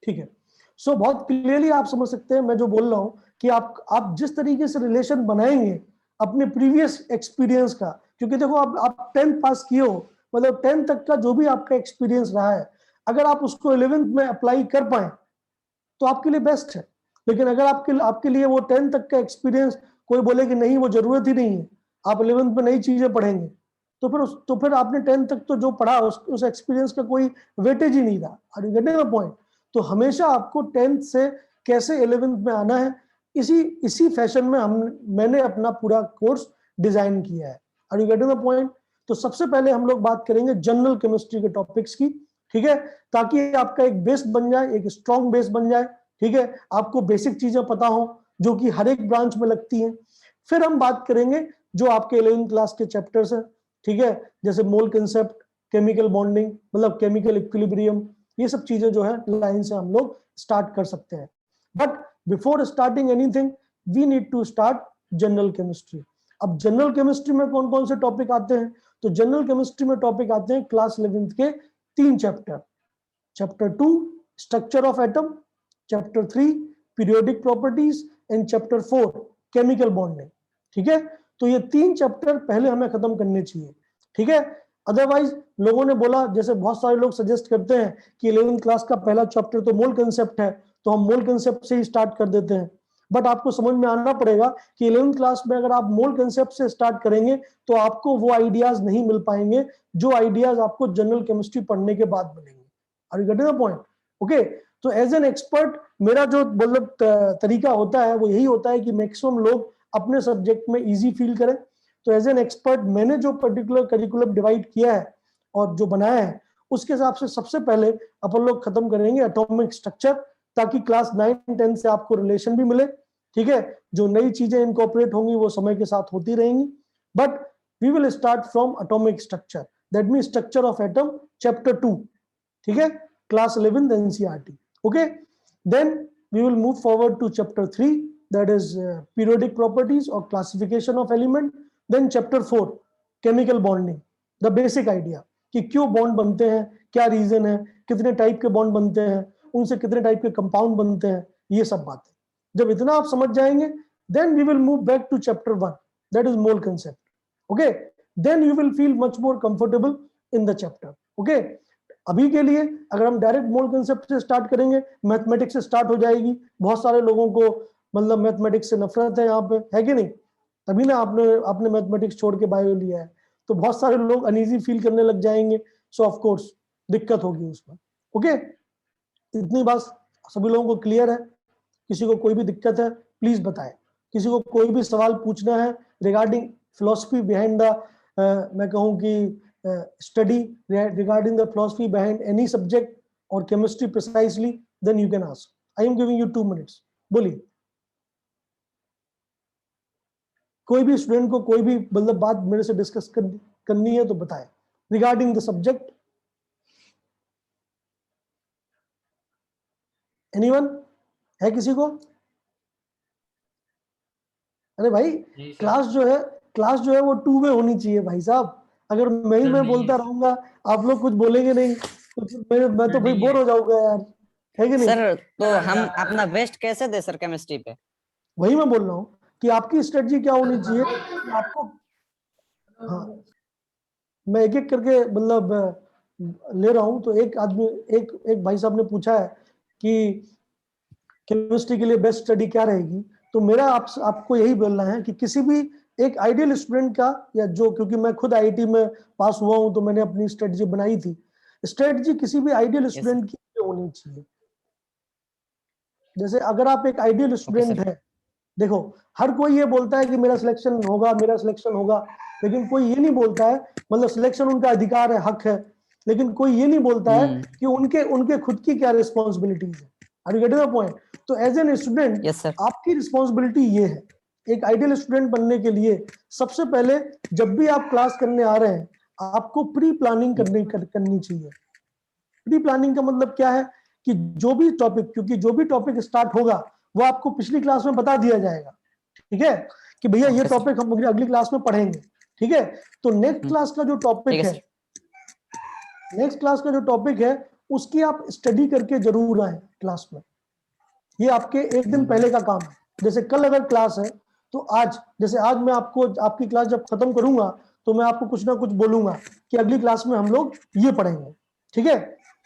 ठीक है, सो बहुत क्लियरली आप समझ सकते हैं मैं जो बोल रहा हूं कि आप जिस तरीके से रिलेशन बनाएंगे अपने प्रीवियस एक्सपीरियंस का, क्योंकि देखो आप 10th पास किए हो, मतलब 10th तक का जो भी आपका एक्सपीरियंस रहा है, अगर आप उसको 11th में अप्लाई कर पाए तो आपके लिए बेस्ट है। लेकिन अगर आपके लिए वो 10th तक का एक्सपीरियंस कोई बोले कि नहीं वो जरूरत ही नहीं है, आप 11th में नई चीजें पढ़ेंगे, तो फिर आपने 10th तक तो जो पढ़ा उस एक्सपीरियंस का कोई वेटेज ही नहीं रहा। Are you getting the point? तो हमेशा आपको 10th से कैसे 11th में आना है, इसी फैशन में मैंने अपना पूरा कोर्स डिजाइन किया है। Are you getting the point? तो सबसे पहले हम लोग बात करेंगे जनरल केमिस्ट्री के टॉपिक्स की। ठीक है, ताकि आपका एक बेस बन जाए, एक स्ट्रॉन्ग बेस बन जाए। ठीक है, आपको बेसिक चीजें पता हो जो कि हर एक ब्रांच में लगती हैं। फिर हम बात करेंगे जो आपके 11th क्लास के चैप्टर्स हैं। ठीक है, जैसे मोल कंसेप्ट, केमिकल बॉन्डिंग, मतलब केमिकल इक्विलिब्रियम, ये सब चीजें जो है लाइन से हम लोग स्टार्ट कर सकते हैं। But before starting anything we need to start general chemistry. अब जनरल केमिस्ट्री में कौन कौन से टॉपिक आते हैं? तो जनरल केमिस्ट्री में टॉपिक आते हैं क्लास 11th के 3 chapter. Chapter 2 structure of atom, chapter 3 periodic properties and chapter 4 chemical bonding. ठीक है, तो ये 3 चैप्टर पहले हमें खत्म करने चाहिए। ठीक है, अदरवाइज लोगों ने बोला, जैसे बहुत सारे लोग सजेस्ट करते हैं कि 11th क्लास का पहला चैप्टर तो मोल कंसेप्ट है, तो हम मोल कंसेप्ट से ही स्टार्ट कर देते हैं। बट आपको समझ में आना पड़ेगा कि 11th क्लास में अगर आप मोल कंसेप्ट से स्टार्ट करेंगे तो आपको वो आइडियाज नहीं मिल पाएंगे जो आइडियाज आपको जनरल केमिस्ट्री पढ़ने के बाद मिलेंगे। Are you getting the point? Okay, तो एज एन एक्सपर्ट मेरा जो मतलब तरीका होता है वो यही होता है कि मैक्सिमम लोग अपने सब्जेक्ट में इजी फील करें। तो एज एन एक्सपर्ट मैंने जो पर्टिकुलर करिकुलम डिवाइड किया है और जो बनाया है, उसके हिसाब से सबसे पहले अपन लोग खत्म करेंगे एटॉमिक स्ट्रक्चर, ताकि क्लास 9, 10 से आपको रिलेशन भी मिले। ठीक है, जो नई चीजें इनकॉर्पोरेट होंगी वो समय के साथ होती रहेंगी। But we will start from atomic structure, that mean structure of atom chapter 2। ठीक है, class 11 NCERT. Okay, then we will move forward to chapter 3, that is periodic properties or classification of element. Then chapter 4, chemical bonding, the basic idea कि क्यों बॉन्ड बनते हैं, क्या रीजन है, कितने टाइप के बॉन्ड बनते हैं, उनसे कितने टाइप के कंपाउंड बनते हैं, ये सब बातें जब इतना आप समझ जाएंगे, then we will move back to chapter 1, that is mole concept. Okay, then you will feel much more comfortable in the chapter. Okay, अभी के लिए अगर हम डायरेक्ट मोल कंसेप्ट से स्टार्ट करेंगे, मैथमेटिक्स से स्टार्ट हो जाएगी. बहुत सारे लोगों को मतलब मैथमेटिक्स से नफरत है यहाँ पे, है कि नहीं? तभी ना आपने मैथमेटिक्स छोड़ के बायो लिया है, तो बहुत सारे लोग अनईजी फील करने लग जाएंगे. सो ऑफ कोर्स दिक्कत होगी उसमें. ओके, इतनी बात सभी लोगों को क्लियर है? किसी को कोई भी दिक्कत है प्लीज बताएं. किसी को कोई भी सवाल पूछना है रिगार्डिंग फिलॉसफी बिहाइंड द, मैं कहूँ कि study regarding the philosophy behind any subject or chemistry precisely, then you can ask. I am giving you 2 minutes. बोलिए. कोई भी स्टूडेंट को कोई भी मतलब बात मेरे से डिस्कस करनी है तो बताएं regarding the subject. Anyone? है किसी को? अरे भाई क्लास जो है वो 2 वे होनी चाहिए भाई साहब. अगर मैं बोलता रहूंगा, आप लोग कुछ बोलेंगे नहीं, तो मैं तो भाई बोर हो जाऊंगा यार, है कि नहीं? सर तो हम अपना बेस्ट कैसे दे सर केमिस्ट्री पे? वही मैं बोल रहा हूँ कि आपकी स्ट्रेटजी क्या होनी चाहिए कि आपको, हाँ मैं एक एक करके मतलब ले रहा हूँ. तो एक भाई साहब ने पूछा है कि केमिस्ट्री के लिए बेस्ट स्टडी क्या रहेगी. तो मेरा आपको यही बोलना है कि किसी भी एक आइडियल स्टूडेंट का, या जो, क्योंकि मैं खुद आईआईटी में पास हुआ हूं तो मैंने अपनी स्ट्रेटजी बनाई थी. स्ट्रेटजी किसी भी आइडियल स्टूडेंट की होनी चाहिए. जैसे अगर आप एक आइडियल स्टूडेंट है, देखो हर कोई ये बोलता है कि मेरा सिलेक्शन होगा, लेकिन कोई ये नहीं बोलता है, मतलब सिलेक्शन उनका अधिकार है, हक है, लेकिन कोई ये नहीं बोलता है कि उनके खुद की क्या रिस्पॉन्सिबिलिटीज है. Are you getting the point? तो एज एन स्टूडेंट आपकी रिस्पॉन्सिबिलिटी ये है, एक आइडियल स्टूडेंट बनने के लिए सबसे पहले जब भी आप क्लास करने आ रहे हैं, आपको प्री प्लानिंग करनी चाहिए. प्री प्लानिंग का मतलब क्या है कि जो भी टॉपिक स्टार्ट होगा वो आपको पिछली क्लास में बता दिया जाएगा. ठीक है कि भैया ये टॉपिक हम अगली क्लास में पढ़ेंगे. ठीक है, तो नेक्स्ट क्लास का जो टॉपिक है उसकी आप स्टडी करके जरूर आए क्लास में. ये आपके एक दिन पहले का काम है. जैसे कल अगर क्लास है तो आज मैं आपकी क्लास जब खत्म करूंगा तो मैं आपको कुछ ना कुछ बोलूंगा कि अगली क्लास में हम लोग ये पढ़ेंगे. ठीक है,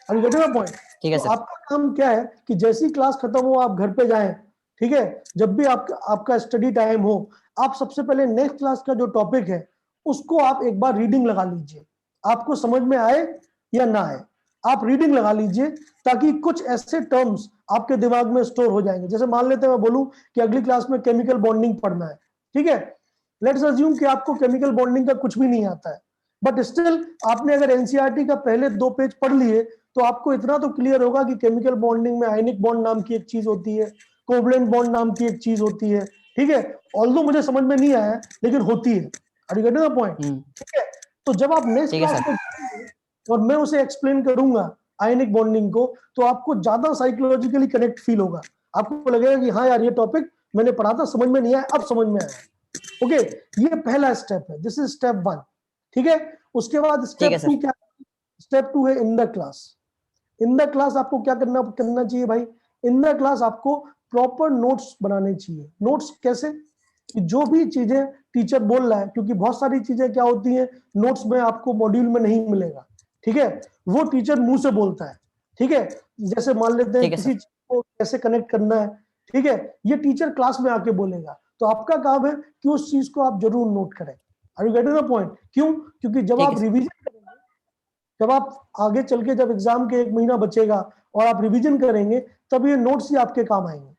अभी गेट माय पॉइंट. तो आपका काम क्या है कि जैसी क्लास खत्म हो आप घर पे जाएं. ठीक है, जब भी आपका स्टडी टाइम हो, आप सबसे पहले नेक्स्ट क्लास का जो टॉपिक है उसको आप एक बार रीडिंग लगा लीजिए. आपको समझ में आए या ना आए, आप रीडिंग लगा लीजिए, ताकि कुछ ऐसे टर्म्स आपके दिमाग में स्टोर हो जाएंगे. जैसे मान लेते हैं मैं बोलूं कि अगली क्लास में केमिकल बॉन्डिंग पढ़ना है. ठीक है, लेट्स अज्यूम कि आपको केमिकल बॉन्डिंग का कुछ भी नहीं आता है, बट स्टिल आपने अगर एनसीईआरटी का पहले 2 पेज पढ़ लिए तो आपको इतना तो क्लियर होगा कि केमिकल बॉन्डिंग में आयनिक बॉन्ड नाम की एक चीज होती है, कोवलेंट बॉन्ड नाम की एक चीज होती है. ठीक है, ऑल्दो मुझे समझ में नहीं आया लेकिन होती है. Are you getting the point? ठीक है, तो जब आप नेक्स्ट क्लास में और मैं उसे एक्सप्लेन करूंगा आयनिक बॉन्डिंग को, तो आपको ज्यादा साइकोलॉजिकली कनेक्ट फील होगा. आपको लगेगा कि हाँ यार ये टॉपिक मैंने पढ़ा था, समझ में नहीं आया, अब समझ में आया. ओके, ये पहला स्टेप है. This is step 1. ठीक है, उसके बाद स्टेप 2 क्या? स्टेप 2 है in the class. In the class आपको क्या करना चाहिए भाई? इन द क्लास आपको प्रॉपर नोट्स बनाने चाहिए. नोट्स कैसे? कि जो भी चीजें टीचर बोल रहा है, क्योंकि बहुत सारी चीजें क्या होती हैं नोट्स में आपको मॉड्यूल में नहीं मिलेगा. ठीक है, वो टीचर मुंह से बोलता है. ठीक है, जैसे मान लेते हैं किसी चीज को कैसे कनेक्ट करना है. ठीक है, ये टीचर क्लास में आके बोलेगा, तो आपका काम है कि उस चीज को आप जरूर नोट करें. Are you getting the point? क्यों? क्योंकि जब आप रिवीजन करेंगे, जब आप आगे चल के जब एग्जाम के 1 महीना बचेगा और आप रिवीजन करेंगे, तब ये नोट्स ही आपके काम आएंगे.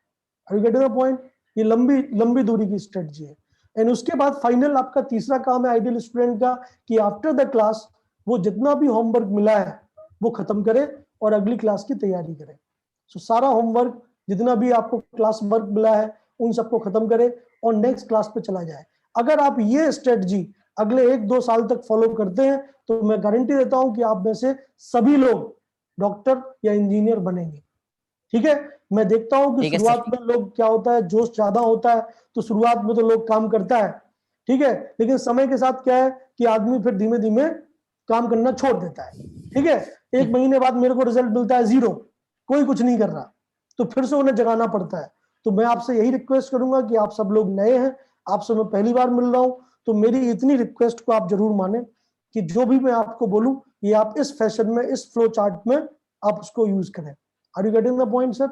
Are you getting the point? ये लंबी दूरी की स्ट्रेटजी है. एंड उसके बाद फाइनल आपका तीसरा काम है आइडियल स्टूडेंट का कि आफ्टर द क्लास वो जितना भी होमवर्क मिला है वो खत्म करे और अगली क्लास की तैयारी करे. सो सारा होमवर्क जितना भी आपको क्लास वर्क मिला है उन सबको खत्म करे और नेक्स्ट क्लास पे चला जाए. अगर आप ये स्ट्रेटजी अगले 1-2 साल तक फॉलो करते हैं तो मैं गारंटी देता हूं कि आप में से सभी लोग डॉक्टर या इंजीनियर बनेंगे. ठीक है, मैं देखता हूं कि ठीक है सर। शुरुआत में लोग क्या होता है, जोश ज्यादा होता है तो शुरुआत में तो लोग काम करता है, ठीक है, लेकिन समय के साथ क्या है कि आदमी फिर धीमे धीमे काम करना छोड़ देता है, ठीक है। एक महीने बाद मेरे को रिजल्ट मिलता है 0, कोई कुछ नहीं कर रहा, तो फिर से उन्हें जगाना पड़ता है। तो मैं आपसे यही रिक्वेस्ट करूंगा कि आप सब लोग नए हैं, आपसे मैं पहली बार मिल रहा हूं, तो मेरी इतनी रिक्वेस्ट को आप जरूर माने कि जो भी मैं आपको बोलूं ये आप इस फैशन में, इस फ्लो चार्ट में आप उसको यूज करें। Are you getting the point sir?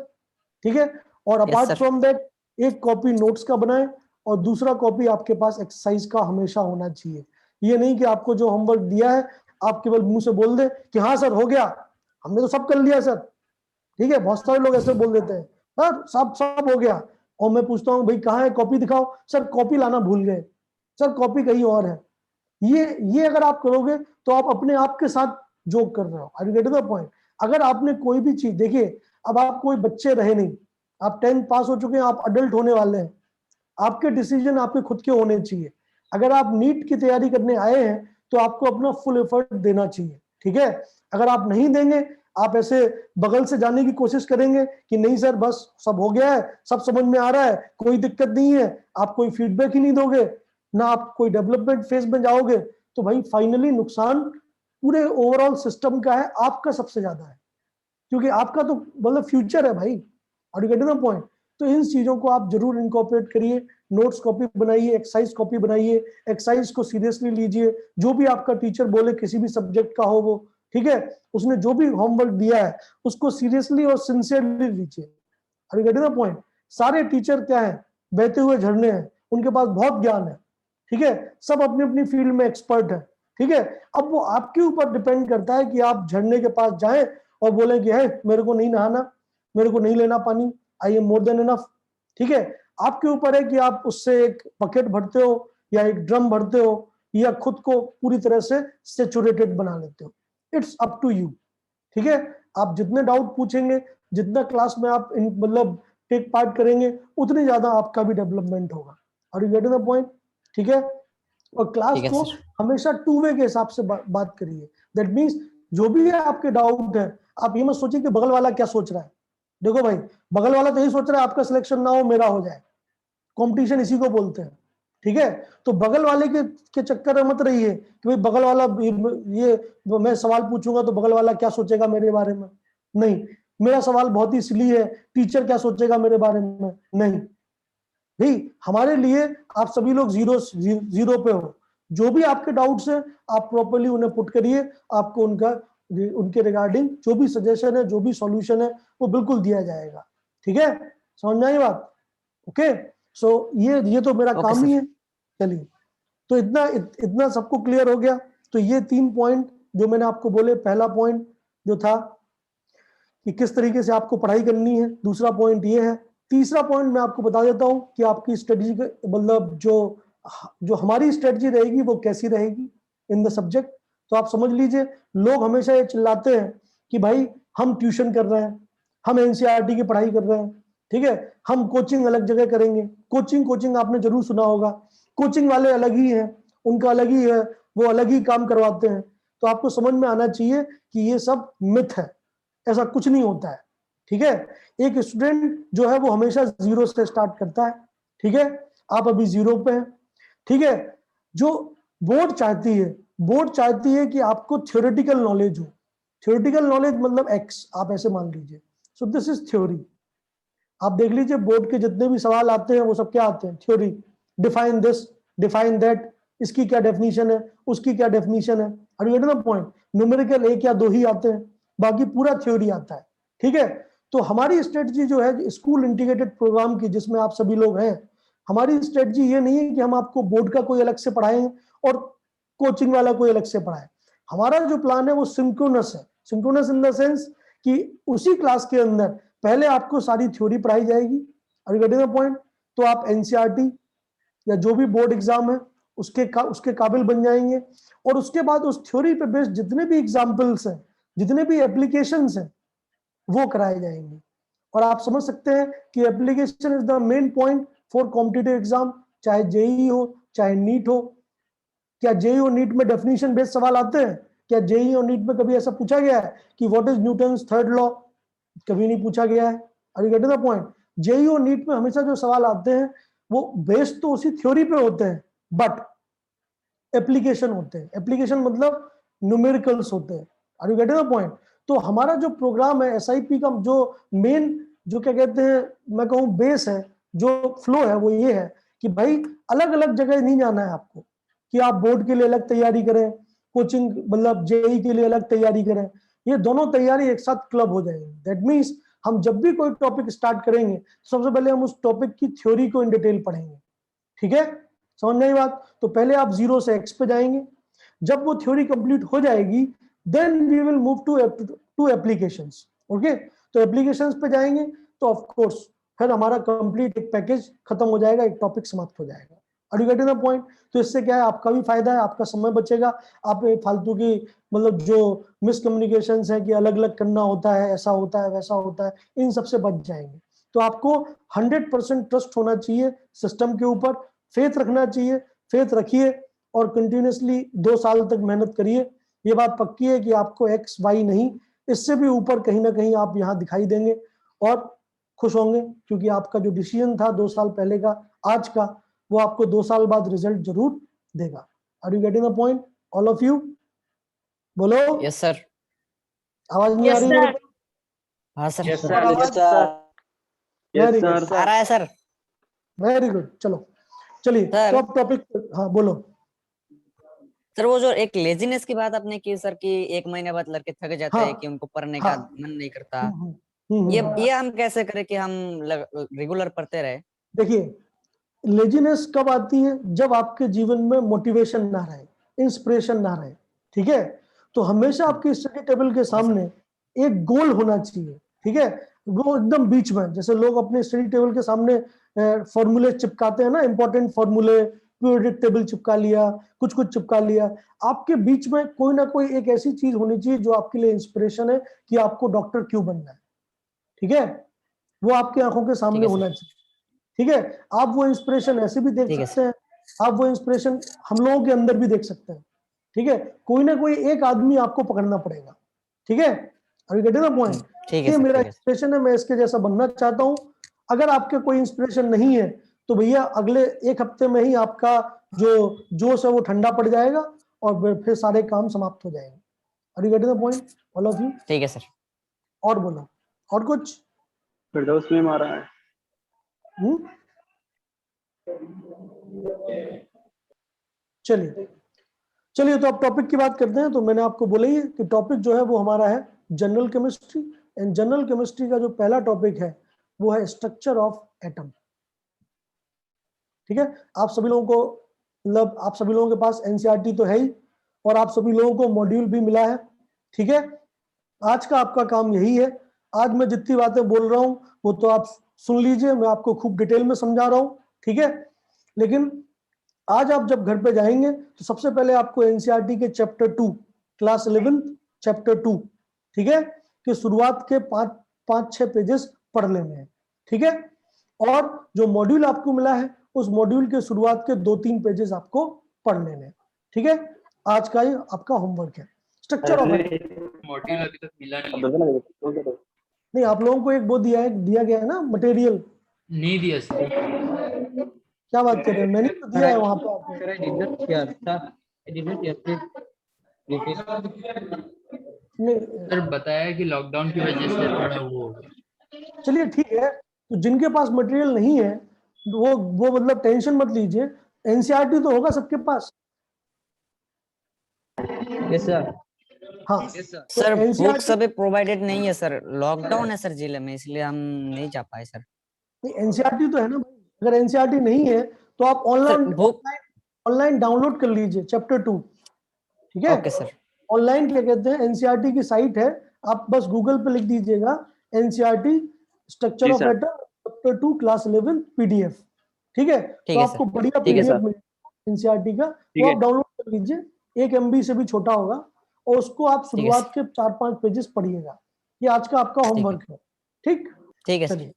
ठीक है, और अपार्ट sir. फ्रॉम दैट एक कॉपी नोट्स का बनाएं और दूसरा कॉपी आपके पास एक्सरसाइज का हमेशा होना चाहिए। ये नहीं कि आपको जो होमवर्क दिया है आप केवल मुंह से बोल दे कि हाँ सर हो गया, हमने तो सब कर लिया सर, ठीक है। बहुत सारे लोग ऐसे बोल देते हैं सर सब सब हो गया, और मैं पूछता हूँ भाई कहाँ है कॉपी दिखाओ, सर कॉपी लाना भूल गए, सर कॉपी कहीं और है। ये अगर आप करोगे तो आप अपने आप के साथ जोक कर रहे हो। Are you getting the point? अगर आपने कोई भी चीज, देखिए अब आप कोई बच्चे रहे नहीं, आप 10th पास हो चुके हैं, आप अडल्ट होने वाले हैं, आपके डिसीजन आपके खुद के होने चाहिए। अगर आप नीट की तैयारी करने आए हैं तो आपको अपना फुल एफर्ट देना चाहिए, ठीक है। अगर आप नहीं देंगे, आप ऐसे बगल से जाने की कोशिश करेंगे कि नहीं सर बस सब हो गया है, सब समझ में आ रहा है, कोई दिक्कत नहीं है, आप कोई फीडबैक ही नहीं दोगे, ना आप कोई डेवलपमेंट फेज में जाओगे, तो भाई फाइनली नुकसान पूरे ओवरऑल सिस्टम का है, आपका सबसे ज्यादा है, क्योंकि आपका तो मतलब फ्यूचर है भाई। और यू गेटिंग द पॉइंट? तो इन चीजों को आप जरूर इनकॉर्पोरेट करिए, नोट्स कॉपी बनाइए, एक्सरसाइज कॉपी बनाइए, एक्सरसाइज को सीरियसली लीजिए, जो भी आपका टीचर बोले किसी भी सब्जेक्ट का हो वो, ठीक है, उसने जो भी होमवर्क दिया है उसको सीरियसली और सिंसियरली लीजिए। Are you getting the point? सारे टीचर क्या है, बहते हुए झरने हैं, उनके पास बहुत ज्ञान है, ठीक है, सब अपनी अपनी फील्ड में एक्सपर्ट है, ठीक है। अब वो आपके ऊपर डिपेंड करता है कि आप झरने के पास जाएं और बोले कि है मेरे को नहीं नहाना, मेरे को नहीं लेना पानी, I am more than enough, ठीक है। आपके ऊपर है कि आप उससे एक बकेट भरते हो या एक ड्रम भरते हो या खुद को पूरी तरह से सेचुरेटेड बना लेते हो, इट्स अप टू यू, ठीक है। आप जितने डाउट पूछेंगे, जितना क्लास में आप मतलब टेक पार्ट करेंगे, उतनी ज्यादा आपका भी डेवलपमेंट होगा। और यू गेटिंग द पॉइंट? ठीक है, और क्लास ठीक है को सर। हमेशा 2 वे के हिसाब से बात करिए। दैट मीन्स जो भी है आपके डाउट है, आप ये मत सोचिए कि बगल वाला क्या सोच रहा है। देखो भाई, बगल वाला तो यही सोच रहा है आपका सिलेक्शन ना हो, मेरा हो जाए, कंपटीशन इसी को बोलते हैं, ठीक है। तो बगल वाले के चक्कर में मत रहिए कि भाई बगल वाला ये मैं सवाल पूछूंगा तो बगल वाला क्या सोचेगा मेरे बारे में, नहीं। मेरा सवाल बहुत ही सिली है, टीचर क्या सोचेगा मेरे बारे में, नहीं भाई। हमारे लिए आप सभी लोग जीरो पे हो। जो भी आपके डाउट्स हैं आप प्रॉपर्ली उन्हें पुट करिए, आपको उनके रिगार्डिंग जो भी सजेशन है, जो भी सॉल्यूशन है, वो बिल्कुल दिया जाएगा, ठीक है। समझ में आई बात? ओके, सो ये तो मेरा ओके काम ही सर। है। चलिए, तो इतना सबको क्लियर हो गया। तो ये 3 पॉइंट जो मैंने आपको बोले, पहला पॉइंट जो था कि किस तरीके से आपको पढ़ाई करनी है, दूसरा पॉइंट ये है, तीसरा पॉइंट मैं आपको बता देता हूं कि आपकी स्ट्रेटजी मतलब जो हमारी स्ट्रेटजी रहेगी वो कैसी रहेगी इन द सब्जेक्ट। तो आप समझ लीजिए, लोग हमेशा ये चिल्लाते हैं कि भाई हम ट्यूशन कर रहे हैं, हम एनसीईआरटी की पढ़ाई कर रहे हैं, ठीक है, हम कोचिंग अलग जगह करेंगे। कोचिंग आपने जरूर सुना होगा, कोचिंग वाले अलग ही हैं, उनका अलग ही है, वो अलग ही काम करवाते हैं। तो आपको समझ में आना चाहिए कि ये सब मिथ है, ऐसा कुछ नहीं होता है, ठीक है। एक स्टूडेंट जो है वो हमेशा 0 से स्टार्ट करता है, ठीक है। आप अभी 0 पे हैं, ठीक है। जो बोर्ड चाहती है कि आपको थ्योरेटिकल नॉलेज हो। थ्योरेटिकल नॉलेज मतलब एक्स, आप ऐसे मान लीजिए। सो दिस इज थ्योरी। आप देख लीजिए बोर्ड के जितने भी सवाल आते हैं वो सब क्या आते हैं, theory. Define this, define that, इसकी क्या डेफिनेशन है, उसकी क्या डेफिनेशन है। और you get the point? Numerical 1 या 2 ही आते हैं, बाकी पूरा थ्योरी आता है, ठीक है। तो हमारी स्ट्रेटजी जो है स्कूल इंटीग्रेटेड प्रोग्राम की, जिसमें आप सभी लोग हैं, हमारी स्ट्रेटजी ये नहीं है कि हम आपको बोर्ड का कोई अलग से पढ़ाएं और कोचिंग वाला कोई अलग से पढ़ाए। हमारा जो प्लान है वो सिंक्रोनस है। सिंक्रोनस इन द सेंस कि उसी क्लास के अंदर पहले आपको सारी थ्योरी पढ़ाई जाएगी, और गेटिंग द पॉइंट? तो आप एनसीईआरटी या जो भी बोर्ड एग्जाम है उसके काबिल बन जाएंगे, और उसके बाद उस थ्योरी पे बेस्ड जितने भी एग्जाम्पल्स हैं, जितने भी एप्लीकेशंस हैं, वो कराए जाएंगे। और आप समझ सकते हैं कि application is the main point for competitive exam, चाहे जेईई हो चाहे नीट हो। क्या जेईई और नीट में डेफिनेशन बेस्ड सवाल आते हैं? क्या जेईई और नीट में कभी ऐसा पूछा गया है कि what is Newton's third law? कभी नहीं पूछा गया है। Are you getting the point? JEE और नीट में हमेशा जो सवाल आते हैं वो बेस्ड तो उसी थ्योरी पे होते हैं, बट एप्लीकेशन होते हैं। एप्लीकेशन मतलब न्यूमेरिकल्स होते हैं। Are you getting the point? तो हमारा जो प्रोग्राम है एसआईपी का, जो मेन जो क्या कहते हैं, मैं कहूँ बेस है, जो फ्लो है, वो ये है कि भाई अलग अलग जगह नहीं जाना है आपको, कि आप बोर्ड के लिए अलग तैयारी करें, कोचिंग मतलब जेईई के लिए अलग तैयारी करें। ये दोनों तैयारी एक साथ क्लब हो जाएंगी। दैट मीन्स हम जब भी कोई टॉपिक स्टार्ट करेंगे, सबसे पहले हम उस टॉपिक की थ्योरी को इन डिटेल पढ़ेंगे। ठीक है, समझ में आई बात? तो पहले आप 0 से x पे जाएंगे। जब वो थ्योरी कंप्लीट हो जाएगी, then we will move to applications. Okay, तो एप्लीकेशंस पे जाएंगे तो ऑफ कोर्स फिर हमारा कंप्लीट एक पैकेज खत्म हो जाएगा, एक टॉपिक समाप्त हो जाएगा। Are you getting the point? तो इससे क्या है, आपका भी फायदा है, आपका समय बचेगा, आप फालतू की मतलब जो मिसकम्युनिकेशंस है कि अलग अलग करना होता है, ऐसा होता है, वैसा होता है, इन सबसे बच जाएंगे। तो आपको 100% ट्रस्ट होना चाहिए सिस्टम के ऊपर, फेथ रखना चाहिए, फेथ रखिए और कंटिन्यूसली 2 साल तक मेहनत करिए। ये बात पक्की है कि आपको एक्स वाई नहीं, इससे भी ऊपर कहीं ना कहीं आप यहाँ दिखाई देंगे और खुश होंगे, क्योंकि आपका जो डिसीजन था 2 साल पहले का, आज का, वो आपको 2 साल बाद रिजल्ट जरूर देगा। Are you getting the point all of you? बोलो। Yes sir. आवाज नहीं आ रही मेरे को? हाँ सर। यस और आवाज? Yes very good, sir. आ रहा है सर। Very good. चलो चलिए, तो सर अब टॉपिक, हाँ बोलो। सर वो जो एक लेजीनेस की बात आपने की सर, कि 1 महीने बाद लड़के थक जाते हाँ हैं कि उनको पढ़ने का हाँ। मन नहीं करता, हम्म, हम्म, हम्म, ये हम कैसे करें कि हम रेगुलर पढ़ते रहे? देखिए, लेजीनेस कब आती है? जब आपके जीवन में मोटिवेशन ना रहे, इंस्पिरेशन ना रहे। ठीक है, तो हमेशा आपके स्टडी टेबल के ठीक है सर। सामने एक गोल होना चाहिए। ठीक है, वो एकदम बीच में, जैसे लोग अपने स्टडी टेबल के सामने फॉर्मूले चिपकाते हैं ना, इंपॉर्टेंट फॉर्मूले, पीरियोडिक टेबल चिपका लिया, कुछ कुछ चिपका लिया। आपके बीच में कोई ना कोई एक ऐसी चीज होनी चाहिए जो आपके लिए इंस्पिरेशन है कि आपको डॉक्टर क्यों बनना है। ठीक है, वो आपकी आंखों के ठीक सामने है होना सर। चाहिए। ठीक है, आप वो इंस्पिरेशन ऐसे भी देख ठीक है सकते सर। हैं, आप वो इंस्पिरेशन हम लोगों के अंदर भी देख सकते हैं। ठीक है, कोई ना कोई एक आदमी आपको पकड़ना पड़ेगा। ठीक है, अभी गेटिंग द पॉइंट? ठीक है ये सर। मेरा ठीक है सर। इंस्पिरेशन है, मैं इसके जैसा बनना चाहता हूं। अगर आपके कोई इंस्पिरेशन नहीं है तो भैया अगले 1 हफ्ते में ही आपका जो जोश है वो ठंडा पड़ जाएगा और फिर सारे काम समाप्त हो जाएंगे। Are you getting the point all of you? ठीक है सर। और बोलो, और कुछ? फिरदौस में मारा है। हम्म, चलिए चलिए, तो अब टॉपिक की बात करते हैं। तो मैंने आपको बोला ही है कि टॉपिक जो है वो हमारा है general chemistry. And general chemistry का जो पहला टॉपिक है वो है स्ट्रक्चर ऑफ एटम। ठीक है, आप सभी लोगों को मतलब आप सभी लोगों के पास एनसीईआरटी तो है ही, और आप सभी लोगों को मॉड्यूल भी मिला है। ठीक है, आज का आपका काम यही है। आज मैं जितनी बातें बोल रहा हूं वो तो आप सुन लीजिए, मैं आपको खूब डिटेल में समझा रहा हूं। ठीक है, लेकिन आज आप जब घर पे जाएंगे तो सबसे पहले आपको एनसीईआरटी के चैप्टर 2 क्लास 11 चैप्टर 2, ठीक है, कि शुरुआत के 5-6 पेजेस पढ़ लेने हैं। ठीक है, और जो मॉड्यूल आपको मिला है उस मॉड्यूल के शुरुआत के 2-3 पेजेस आपको पढ़ लेने हैं। ठीक है, आज का ये आपका होमवर्क है, स्ट्रक्चर ऑफ एटम। मॉड्यूल अभी तक मिला नहीं नहीं, आप लोगों को एक वो दिया गया है ना मटेरियल। नहीं दिया सर। क्या बात कर रहे हैं, मैंने तो दिया है वहां पे आपको। Sir I did not here था, आई डिड नॉट हियर नहीं, सर बताया कि लॉकडाउन की वजह से थोड़ा वो हो गया। चलिए ठीक है, तो जिनके पास मटेरियल नहीं है वो मतलब टेंशन मत लीजिए, एनसीईआरटी तो होगा सबके पास। Yes sir. हाँ, यस सर। तो सर बुक्स एनसीईआरटी, अभी प्रोवाइडेड नहीं है सर, लॉकडाउन है सर जिले में, इसलिए हम नहीं जा पाए सर। एनसीईआरटी तो है ना भाई। अगर एनसीईआरटी नहीं है तो आप sir online book. Online download कर लीजिए चैप्टर 2। ठीक है, ओके सर। ऑनलाइन क्या कहते हैं, एनसीईआरटी की साइट है, आप बस गूगल पे लिख दीजिएगा एनसीईआरटी स्ट्रक्चर जी of sir. Atom chapter 2 class 11 PDF. ठीक है, तो ठीक है आपको सर। बढ़िया ठीक है पीडीएफ सर। मिलेगा एनसीईआरटी का, ठीक वो है। आप डाउनलोड कर लीजिए। 1 MB से भी छोटा होगा, और उसको आप ठीक है शुरुआत सर। के 4-5 पेजेस पढ़िएगा। ये आज का आपका ठीक है। होमवर्क है। ठीक, ठीक है सर। चलिए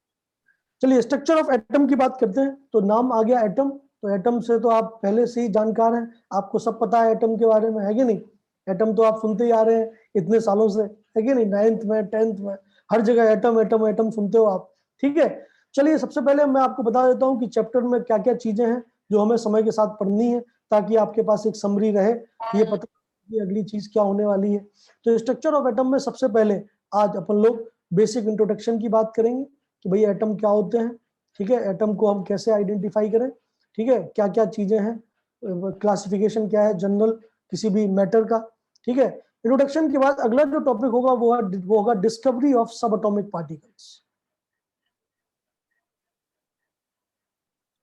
चलिए स्ट्रक्चर ऑफ एटम की बात करते हैं। तो नाम आ गया एटम, तो एटम से तो आप पहले से ही जानकार हैं, आपको सब पता है एटम के बारे में, है कि नहीं? एटम तो आप सुनते ही आ रहे हैं इतने सालों से, है कि नहीं? 9th में 10th में हर जगह एटम एटम एटम सुनते हो आप, ठीक है। चलिए सबसे पहले मैं आपको बता देता हूँ कि चैप्टर में क्या क्या चीजें हैं जो हमें समय के साथ पढ़नी है, ताकि आपके पास एक समरी रहे, ये पता कि अगली चीज क्या होने वाली है। तो स्ट्रक्चर ऑफ एटम में सबसे पहले आज अपन लोग बेसिक इंट्रोडक्शन की बात करेंगे कि भाई एटम क्या होते हैं, ठीक है, एटम को हम कैसे आइडेंटिफाई करें, ठीक है, क्या क्या चीजें हैं, क्लासिफिकेशन क्या है जनरल किसी भी मैटर का, ठीक है। इंट्रोडक्शन के बाद अगला जो टॉपिक होगा वो होगा डिस्कवरी ऑफ सब एटॉमिक पार्टिकल्स,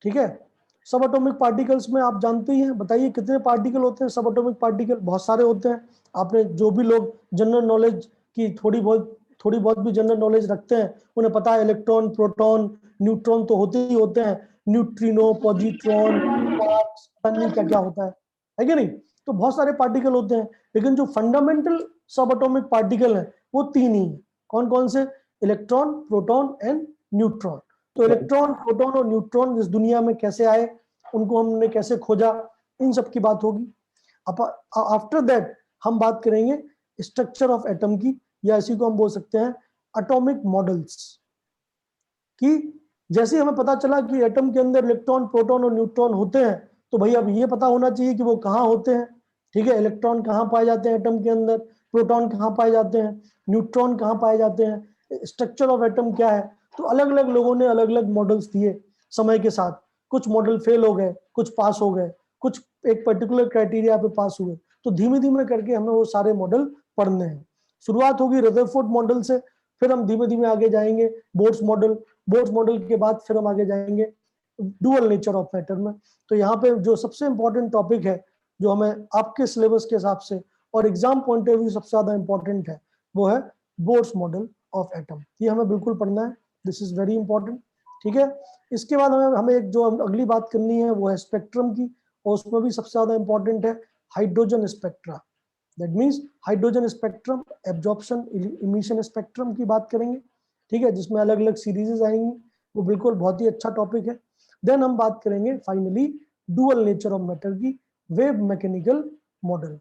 ठीक है। सब एटॉमिक पार्टिकल्स में आप जानते ही हैं, बताइए कितने पार्टिकल होते हैं सब एटॉमिक पार्टिकल? बहुत सारे होते हैं। आपने जो भी लोग जनरल नॉलेज की थोड़ी बहुत भी जनरल नॉलेज रखते हैं उन्हें पता है इलेक्ट्रॉन, प्रोटॉन, न्यूट्रॉन तो होते ही होते हैं, न्यूट्रिनो, पॉजिट्रॉन, क्वार्क्स, पता नहीं क्या क्या होता है कि नहीं। तो बहुत सारे पार्टिकल होते हैं, लेकिन जो फंडामेंटल सब एटॉमिक पार्टिकल है वो तीन ही है। कौन कौन से? Electron, proton and neutron. तो इलेक्ट्रॉन, प्रोटॉन और न्यूट्रॉन इस दुनिया में कैसे आए, उनको हमने कैसे खोजा, इन सब की बात होगी। आफ्टर दैट हम बात करेंगे स्ट्रक्चर ऑफ एटम की, या इसी को हम बोल सकते हैं एटॉमिक मॉडल्स की। जैसे हमें पता चला कि एटम के अंदर इलेक्ट्रॉन, प्रोटॉन और न्यूट्रॉन होते हैं, तो भाई अब ये पता होना चाहिए कि वो कहाँ होते हैं, ठीक है। इलेक्ट्रॉन कहाँ पाए जाते हैं एटम के अंदर, प्रोटॉन कहाँ पाए जाते हैं, न्यूट्रॉन कहाँ पाए जाते हैं, स्ट्रक्चर ऑफ एटम क्या है। तो अलग अलग लोगों ने अलग अलग मॉडल्स दिए समय के साथ। कुछ मॉडल फेल हो गए, कुछ पास हो गए, कुछ एक पर्टिकुलर क्राइटेरिया पे पास हुए। तो धीमे धीमे करके हमें वो सारे मॉडल पढ़ने हैं। शुरुआत होगी रदरफोर्ड मॉडल से, फिर हम धीमे धीमे आगे जाएंगे बोर्ड्स मॉडल, बोर्ड्स मॉडल के बाद फिर हम आगे जाएंगे डुअल नेचर ऑफ मैटर में। तो यहाँ पे जो सबसे इंपॉर्टेंट टॉपिक है, जो हमें आपके सिलेबस के हिसाब से और एग्जाम पॉइंट ऑफ व्यू सबसे ज्यादा इंपॉर्टेंट है, वो है बोर्ड्स मॉडल ऑफ एटम। ये हमें बिल्कुल पढ़ना है, दिस इज वेरी इंपॉर्टेंट, ठीक है। इसके बाद हमें एक जो अगली बात करनी है वो है स्पेक्ट्रम की, और उसमें भी सबसे ज्यादा इंपॉर्टेंट है hydrogen spectra. That means hydrogen spectrum, absorption, emission spectrum की बात करेंगे, ठीक है, जिसमें अलग अलग सीरीजेस आएंगी। वो बिल्कुल बहुत ही अच्छा टॉपिक है। देन हम बात करेंगे finally dual nature of matter की, wave mechanical model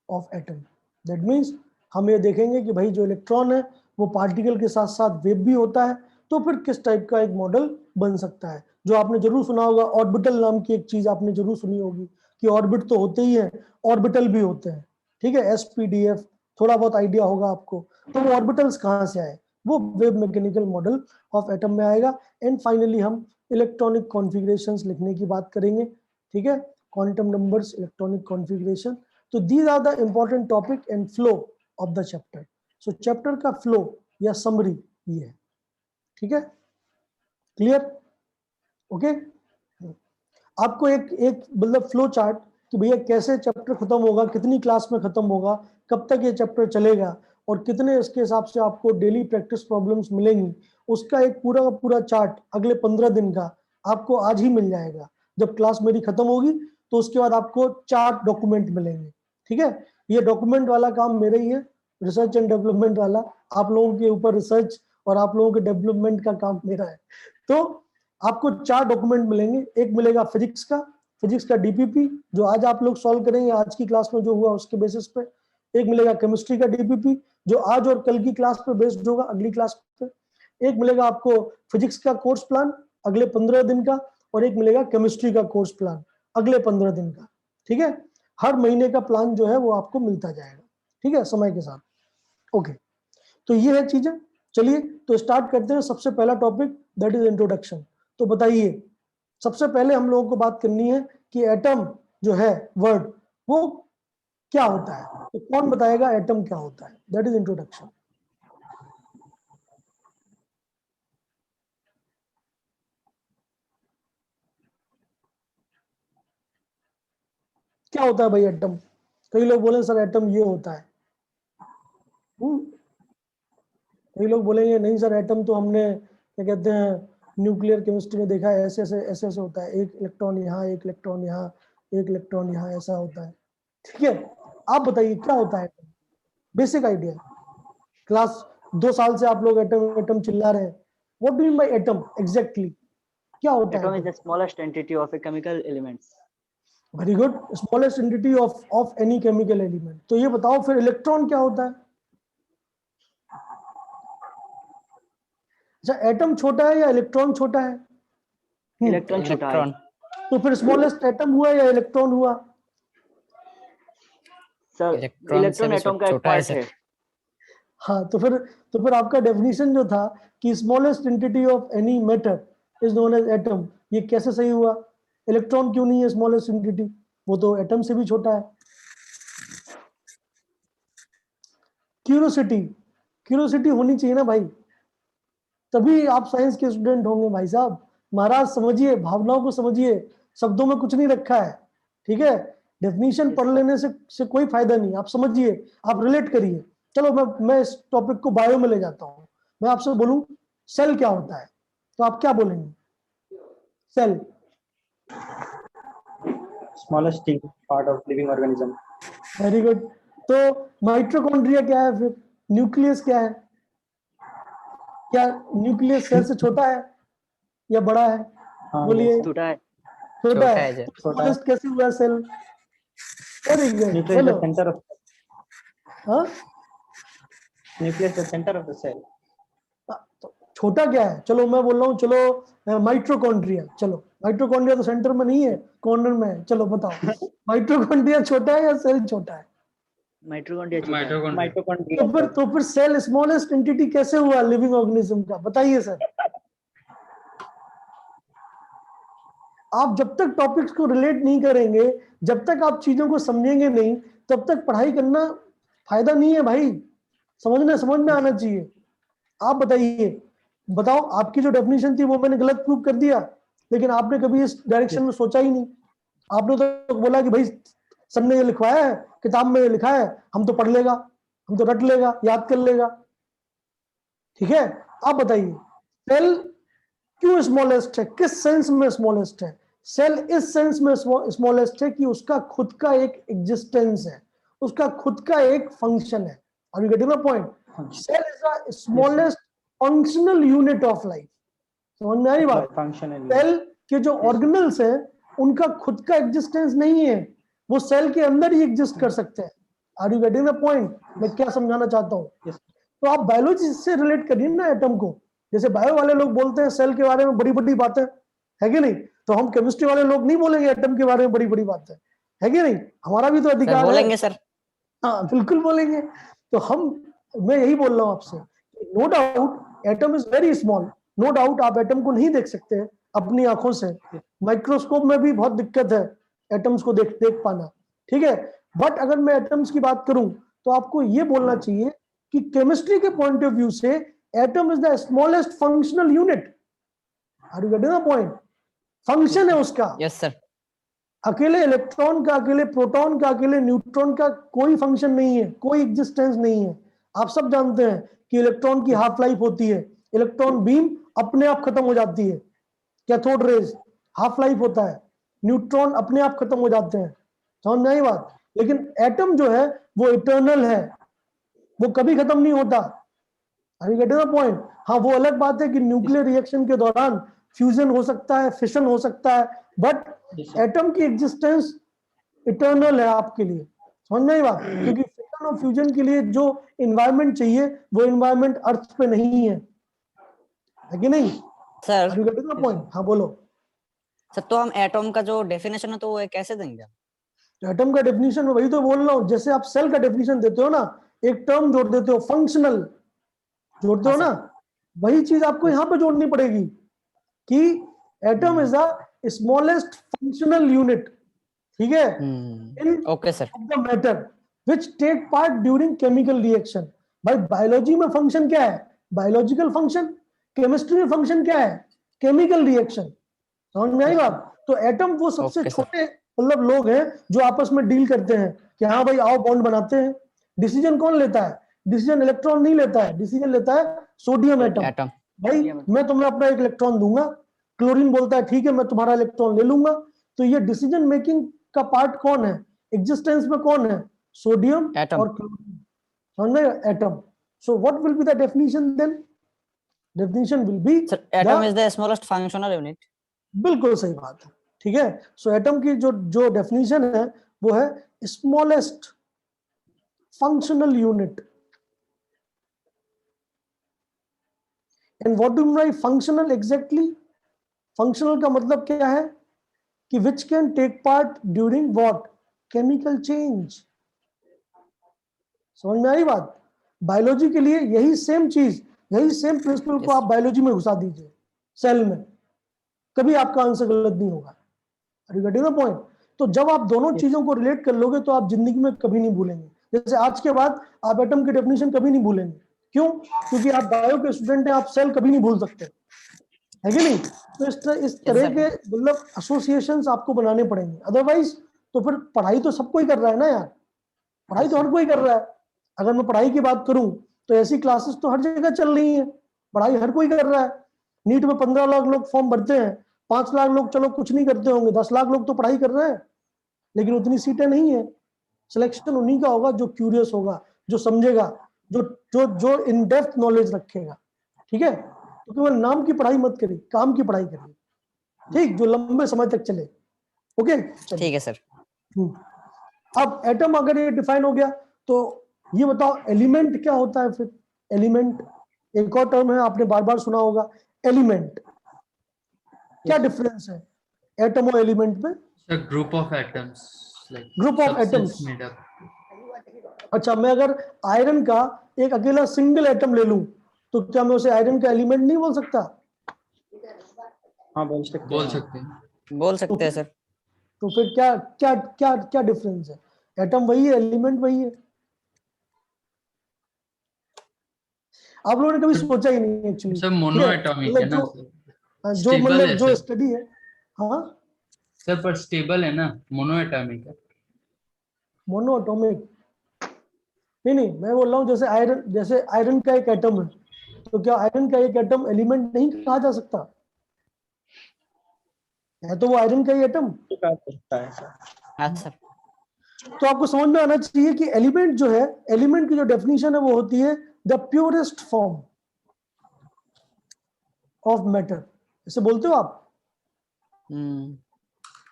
of atom. That means हम ये देखेंगे कि भाई जो इलेक्ट्रॉन है वो पार्टिकल के साथ साथ वेव भी होता है, तो फिर किस टाइप का एक मॉडल बन सकता है। जो आपने जरूर सुना होगा, ऑर्बिटल नाम की एक चीज आपने जरूर सुनी होगी कि ऑर्बिट तो होते ही हैं, ऑर्बिटल भी होते हैं, ठीक है, एसपीडीएफ, थोड़ा बहुत आइडिया होगा आपको। तो वो ऑर्बिटल्स कहाँ से आए, वो wave mechanical model of atom में आएगा। एंड फाइनली हम इलेक्ट्रॉनिक कॉन्फ़िगरेशंस लिखने की बात करेंगे, ठीक है, क्वांटम नंबर्स, इलेक्ट्रॉनिक कॉन्फ़िगरेशन। तो these are the important topic and flow of the chapter. So chapter का flow या summary ये है, ठीक है, क्लियर, ओके। आपको एक एक मतलब फ्लो चार्ट कि भैया कैसे चैप्टर खत्म होगा, कितनी क्लास में खत्म होगा, कब तक ये चैप्टर चलेगा, और कितने इसके हिसाब से आपको डेली प्रैक्टिस प्रॉब्लम्स मिलेंगी, उसका एक पूरा का पूरा चार्ट अगले 15 दिन का आपको आज ही मिल जाएगा। जब क्लास मेरी खत्म होगी तो उसके बाद आपको 4 डॉक्यूमेंट मिलेंगे, ठीक है। ये डॉक्यूमेंट वाला काम मेरा ही है, रिसर्च एंड डेवलपमेंट वाला, आप लोगों के ऊपर रिसर्च और आप लोगों के डेवलपमेंट का काम मेरा है। तो आपको 4 डॉक्यूमेंट मिलेंगे। एक मिलेगा फिजिक्स का डीपीपी, जो आज आप लोग सॉल्व करेंगे आज की क्लास में जो हुआ उसके बेसिस पे। एक मिलेगा केमिस्ट्री का डीपीपी, जो आज और कल की क्लास पे बेस्ड होगा, अगली क्लास पे। एक मिलेगा आपको फिजिक्स का कोर्स प्लान अगले 15 दिन का, और एक मिलेगा केमिस्ट्री का कोर्स प्लान अगले 15 दिन का, ठीक है। हर महीने का प्लान जो है वो आपको मिलता जाएगा, ठीक है, समय के साथ, ओके। तो ये है चीजें। चलिए तो स्टार्ट करते हैं। सबसे पहला टॉपिक दैट इज इंट्रोडक्शन। तो बताइए, सबसे पहले हम लोगों को बात करनी है कि एटम जो है वर्ड वो क्या होता है। तो कौन बताएगा एटम क्या होता है? That is introduction. क्या होता है भाई एटम? कई लोग बोले सर एटम ये होता है, कई लोग बोलेंगे नहीं सर एटम तो हमने क्या कहते हैं न्यूक्लियर केमिस्ट्री में देखा है, ऐसे ऐसे ऐसे ऐसे होता है, एक इलेक्ट्रॉन यहाँ, एक इलेक्ट्रॉन यहाँ, एक इलेक्ट्रॉन यहाँ, ऐसा होता है, ठीक है। आप बताइए क्या होता है एटम, बेसिक आइडिया। क्लास 2 साल से आप लोग एटम एटम चिल्ला रहे हैं। What do you mean by atom exactly? क्या होता है Atom is the smallest entity of a chemical elements. Very good, smallest entity of any chemical element. तो ये बताओ फिर इलेक्ट्रॉन क्या होता है? अच्छा, एटम छोटा है या इलेक्ट्रॉन छोटा है? इलेक्ट्रॉन छोटा है। इलेक्ट्रॉन। तो फिर स्मॉलेस्ट एटम हुआ या इलेक्ट्रॉन हुआ? सर इलेक्ट्रॉन से इलेक्ट्रॉन भी एटम का एक छोटा है पार्ट सर। है। हाँ, तो फिर आपका डेफिनेशन जो था कि smallest entity of any matter is known as atom, ये कैसे सही हुआ? इलेक्ट्रॉन क्यों नहीं है स्मॉलेस्ट एंटिटी? वो तो एटम से भी छोटा है। क्यूरियोसिटी होनी चाहिए ना भाई, तभी आप साइंस के स्टूडेंट होंगे भाई साहब। महाराज समझिए, भावनाओं को समझिए, शब्दों में कुछ नहीं रखा है, ठीक है? डेफिनेशन पढ़ लेने से कोई फायदा नहीं, आप समझिए, आप रिलेट करिए। चलो मैं इस टॉपिक को बायो में ले जाता हूँ। मैं आपसे बोलूं सेल क्या होता है, तो आप क्या बोलेंगे? Cell smallest thing part of living organism. Very good. तो माइटोकॉन्ड्रिया क्या है फिर? न्यूक्लियस क्या है? क्या न्यूक्लियस सेल से छोटा है या बड़ा है? हाँ, बोलिए। छोटा है। छोटा छोटा है। है सर। तो smallest कैसे हुआ cell? Very good, nucleus is the बोलो। center of हाँ, nucleus is the center of the cell. तो छोटा क्या है? चलो मैं बोल रहा हूँ, चलो माइटोकॉन्ड्रिया। चलो माइटोकॉन्ड्रिया तो सेंटर में नहीं है, कॉर्नर में है। चलो बताओ, माइटोकॉन्ड्रिया छोटा है या सेल छोटा है? माइटोकॉन्ड्रिया छोटा है। माइटोकॉन्ड्रिया। Mitochondria. तो फिर सेल स्मॉलेस्ट एंटिटी कैसे हुआ लिविंग ऑर्गेनिज्म का? बताइए सर। आप जब तक टॉपिक्स को रिलेट नहीं करेंगे, जब तक आप चीजों को समझेंगे नहीं, तब तक पढ़ाई करना फायदा नहीं है भाई। समझ में आना चाहिए। आप बताओ, आपकी जो डेफिनेशन थी वो मैंने गलत प्रूव कर दिया, लेकिन आपने कभी इस डायरेक्शन में सोचा ही नहीं। आपने तो बोला कि भाई सर ने ये लिखवाया है, किताब में ये लिखा है, हम तो पढ़ लेगा, हम तो रट लेगा, याद कर लेगा। ठीक है, आप बताइए सेल क्यों स्मॉलेस्ट है, किस सेंस में स्मॉलेस्ट है? सेल इस सेंस में स्मॉलेस्ट है कि उसका खुद का एक एग्जिस्टेंस है, उसका खुद का एक फंक्शन है। Are you getting the point? Cell is the smallest functional unit of life. समझ में आ रही बात? Functional. सेल के जो ऑर्गेनल्स हैं उनका खुद का एग्जिस्टेंस नहीं है, वो सेल के अंदर ही एग्जिस्ट कर सकते हैं। Are you getting the point? मैं क्या समझाना चाहता हूँ? Yes. तो आप बायोलॉजी से रिलेट करिए ना एटम को। जैसे बायो वाले लोग बोलते हैं सेल के बारे में बड़ी बड़ी बातें, है कि नहीं? तो हम केमिस्ट्री वाले लोग नहीं बोलेंगे एटम के बारे में बड़ी बड़ी बातें, है कि नहीं? हमारा भी तो सर अधिकार बोलेंगे है। सर। हाँ बिल्कुल बोलेंगे। तो मैं यही बोल रहा हूँ आपसे, no doubt atom is very small, no doubt आप एटम को नहीं देख सकते अपनी आंखों से, माइक्रोस्कोप में भी बहुत दिक्कत है एटम्स को देख पाना, ठीक है? बट अगर मैं एटम्स की बात करूं तो आपको ये बोलना चाहिए कि केमिस्ट्री के पॉइंट ऑफ व्यू से atom is the smallest functional unit. Are you getting the point? Function है उसका। Yes sir. अकेले इलेक्ट्रॉन का, अकेले प्रोटॉन का, अकेले न्यूट्रॉन का कोई फंक्शन नहीं है, कोई एग्जिस्टेंस नहीं है। आप सब जानते हैं कि इलेक्ट्रॉन की हाफ लाइफ होती है, इलेक्ट्रॉन बीम अपने आप खत्म हो जाती है, कैथोड रेज हाफ लाइफ होता है, न्यूट्रॉन अपने आप खत्म हो जाते हैं। समझ में आई बात? लेकिन एटम जो है वो इटर्नल है, वो कभी खत्म नहीं होता। Are you getting the point? हाँ, वो अलग बात है कि न्यूक्लियर रिएक्शन के दौरान फ्यूजन हो सकता है, फिशन हो सकता है, बट एटम की एग्जिस्टेंस इटर्नल है आपके लिए। समझ में आई बात? क्योंकि फिशन और फ्यूजन के लिए जो एनवायरनमेंट चाहिए वो एनवायरनमेंट अर्थ पे नहीं है कि नहीं? Sir Are you getting the point? हाँ बोलो। सर तो हम एटॉम का जो डेफिनेशन है तो वो कैसे देंगे? एटम का डेफिनेशन में वही तो बोल रहा हूँ, जैसे आप सेल का डेफिनेशन देते हो ना, एक टर्म जोड़ देते हो, फंक्शनल जोड़ते हो ना, वही चीज आपको यहाँ पे जोड़नी पड़ेगी कि atom is the smallest functional unit, ठीक है, in okay sir. Of the matter which take part during chemical reaction. भाई बायोलॉजी में फंक्शन क्या है? Biological function. केमिस्ट्री में फंक्शन क्या है? Chemical reaction. समझ में आई बात? तो एटम वो सबसे Okay, sir. छोटे मतलब लोग हैं जो आपस में डील करते हैं कि हाँ भाई आओ बॉन्ड बनाते हैं। डिसीजन कौन लेता है? डिसीजन इलेक्ट्रॉन नहीं लेता है, डिसीजन लेता है सोडियम एटम। एटम। भाई मैं तुम्हें अपना एक इलेक्ट्रॉन दूंगा, क्लोरीन बोलता है ठीक है मैं तुम्हारा इलेक्ट्रॉन ले लूंगा। तो ये डिसीजन मेकिंग का पार्ट कौन है? एग्जिस्टेंस में कौन है? Sodium Atom. और क्लोरीन। समझ में? Atom. So what will be the definition then? Definition will be sir atom is the smallest functional unit. बिल्कुल सही बात है, ठीक है, सो एटम की जो डेफिनेशन है वो है smallest functional unit. And what do mean functional exactly? Functional का मतलब क्या है कि which can take part during what? Chemical change. समझ में आई बात? बायोलॉजी के लिए यही सेम चीज, यही सेम प्रिंसिपल को आप बायोलॉजी में घुसा दीजिए सेल में, कभी आपका आंसर गलत नहीं होगा। Are you getting the point? तो जब आप दोनों चीजों को रिलेट कर लोगे तो आप जिंदगी में कभी नहीं भूलेंगे। जैसे आज के बाद आप एटम की डेफिनेशन कभी नहीं भूलेंगे। क्यों? क्योंकि आप बायो के स्टूडेंट हैं, आप सेल कभी नहीं भूल सकते, है कि नहीं? तो इस तरह के मतलब एसोसिएशंस आपको बनाने पड़ेंगे, अदरवाइज तो फिर पढ़ाई तो सबको ही कर रहा है ना यार, पढ़ाई तो हर कोई कर रहा है। अगर मैं पढ़ाई की बात करूं तो ऐसी क्लासेस तो हर जगह चल रही हैं, पढ़ाई हर कोई कर रहा है। नीट में 15 लाख लोग फॉर्म भरते हैं, 5 लाख लोग चलो कुछ नहीं करते होंगे, 10 लाख लोग तो पढ़ाई कर रहे हैं, लेकिन उतनी सीटें नहीं है। सिलेक्शन उन्हीं का होगा जो क्यूरियस होगा, जो समझेगा, जो जो जो इन डेप्थ नॉलेज रखेगा। ठीक है, तो केवल नाम की पढ़ाई मत करिए, काम की पढ़ाई करिए, ठीक, जो लंबे समय तक चले। ओके, ठीक है सर। अब एटम अगर ये डिफाइन हो गया तो ये बताओ एलिमेंट क्या होता है फिर? एलिमेंट एक और टर्म है, आपने बार बार सुना होगा, एलिमेंट। क्या डिफरेंस है एटम और एलिमेंट में? Group of atoms, group of atoms. अच्छा, मैं अगर आयरन का एक अकेला सिंगल एटम ले लूं तो क्या मैं उसे आयरन का एलिमेंट नहीं बोल सकता? हाँ बोल सकते हैं सर। तो फिर क्या क्या क्या क्या डिफरेंस है? एटम वही है, एलिमेंट वही है। आप लोगों ने कभी सोचा ही नहीं एक्चुअली सर मोनो एटॉमिक है ना जो मतलब जो स्टडी है। हाँ सर, पर स्टेबल है ना, मोनो एटॉमिक है। मोनो एटॉमिक नहीं, मैं बोल रहा हूँ जैसे आयरन का एक एटम है, तो क्या आयरन का एक एटम एलिमेंट नहीं कहा जा सकता? है तो वो आयरन का ही एटम। अच्छा, तो आपको समझ में आना चाहिए कि एलिमेंट जो है, एलिमेंट की जो डेफिनेशन है वो होती है the purest form of matter. इसे बोलते हो आप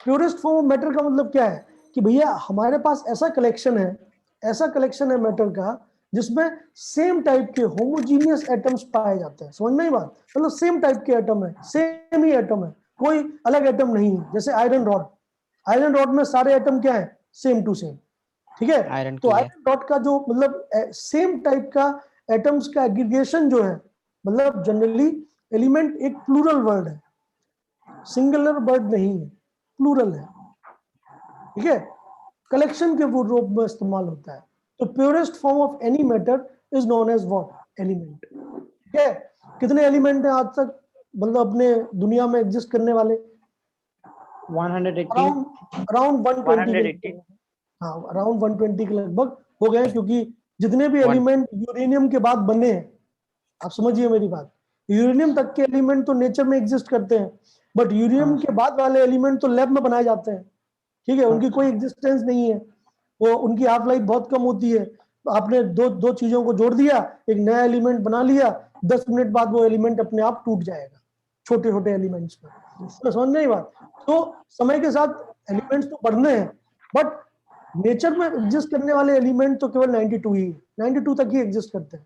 प्योरेस्ट फॉर्म ऑफ मैटर का मतलब क्या है कि भैया हमारे पास ऐसा कलेक्शन है मैटर का जिसमें सेम टाइप के होमोजीनियस एटम्स पाए जाते हैं। समझ में आई बात? मतलब सेम टाइप के एटम है, सेम ही एटम है, कोई अलग एटम नहीं है। जैसे आयरन रॉड में सारे एटम क्या है? Same to same. ठीक है, तो आयरन रॉड का जो मतलब सेम टाइप का एटम्स का एग्रीगेशन जो है, मतलब जनरली एलिमेंट एक प्लूरल वर्ड है, सिंगुलर वर्ड नहीं है, प्लूरल है। ठीक है, कलेक्शन के रूप में इस्तेमाल होता है। तो purest form of any matter is known as what? Element. ठीक है, कितने एलिमेंट हैं आज तक मतलब अपने दुनिया में एग्जिस्ट करने वाले? 180 अराउंड 120। हाँ, अराउंड 120 के लगभग हो गए, क्योंकि जितने भी एलिमेंट यूरेनियम के बाद बने हैं, आप समझिए मेरी बात, यूरेनियम तक के एलिमेंट तो नेचर में एग्जिस्ट करते हैं, बट यूरेनियम के बाद वाले एलिमेंट तो लैब में बनाए जाते हैं। ठीक है, उनकी कोई एग्जिस्टेंस नहीं है, वो उनकी हाफ लाइफ बहुत कम होती है। आपने दो चीजों को जोड़ दिया, एक नया एलिमेंट बना लिया, 10 मिनट बाद वो एलिमेंट अपने आप टूट जाएगा, छोटे छोटे एलिमेंट्स में। तो समझ नहीं बात? तो समय के साथ एलिमेंट्स तो बढ़ने हैं, बट नेचर में एग्जिस्ट करने वाले एलिमेंट तो केवल 92 ही, 92 तक ही एग्जिस्ट करते हैं।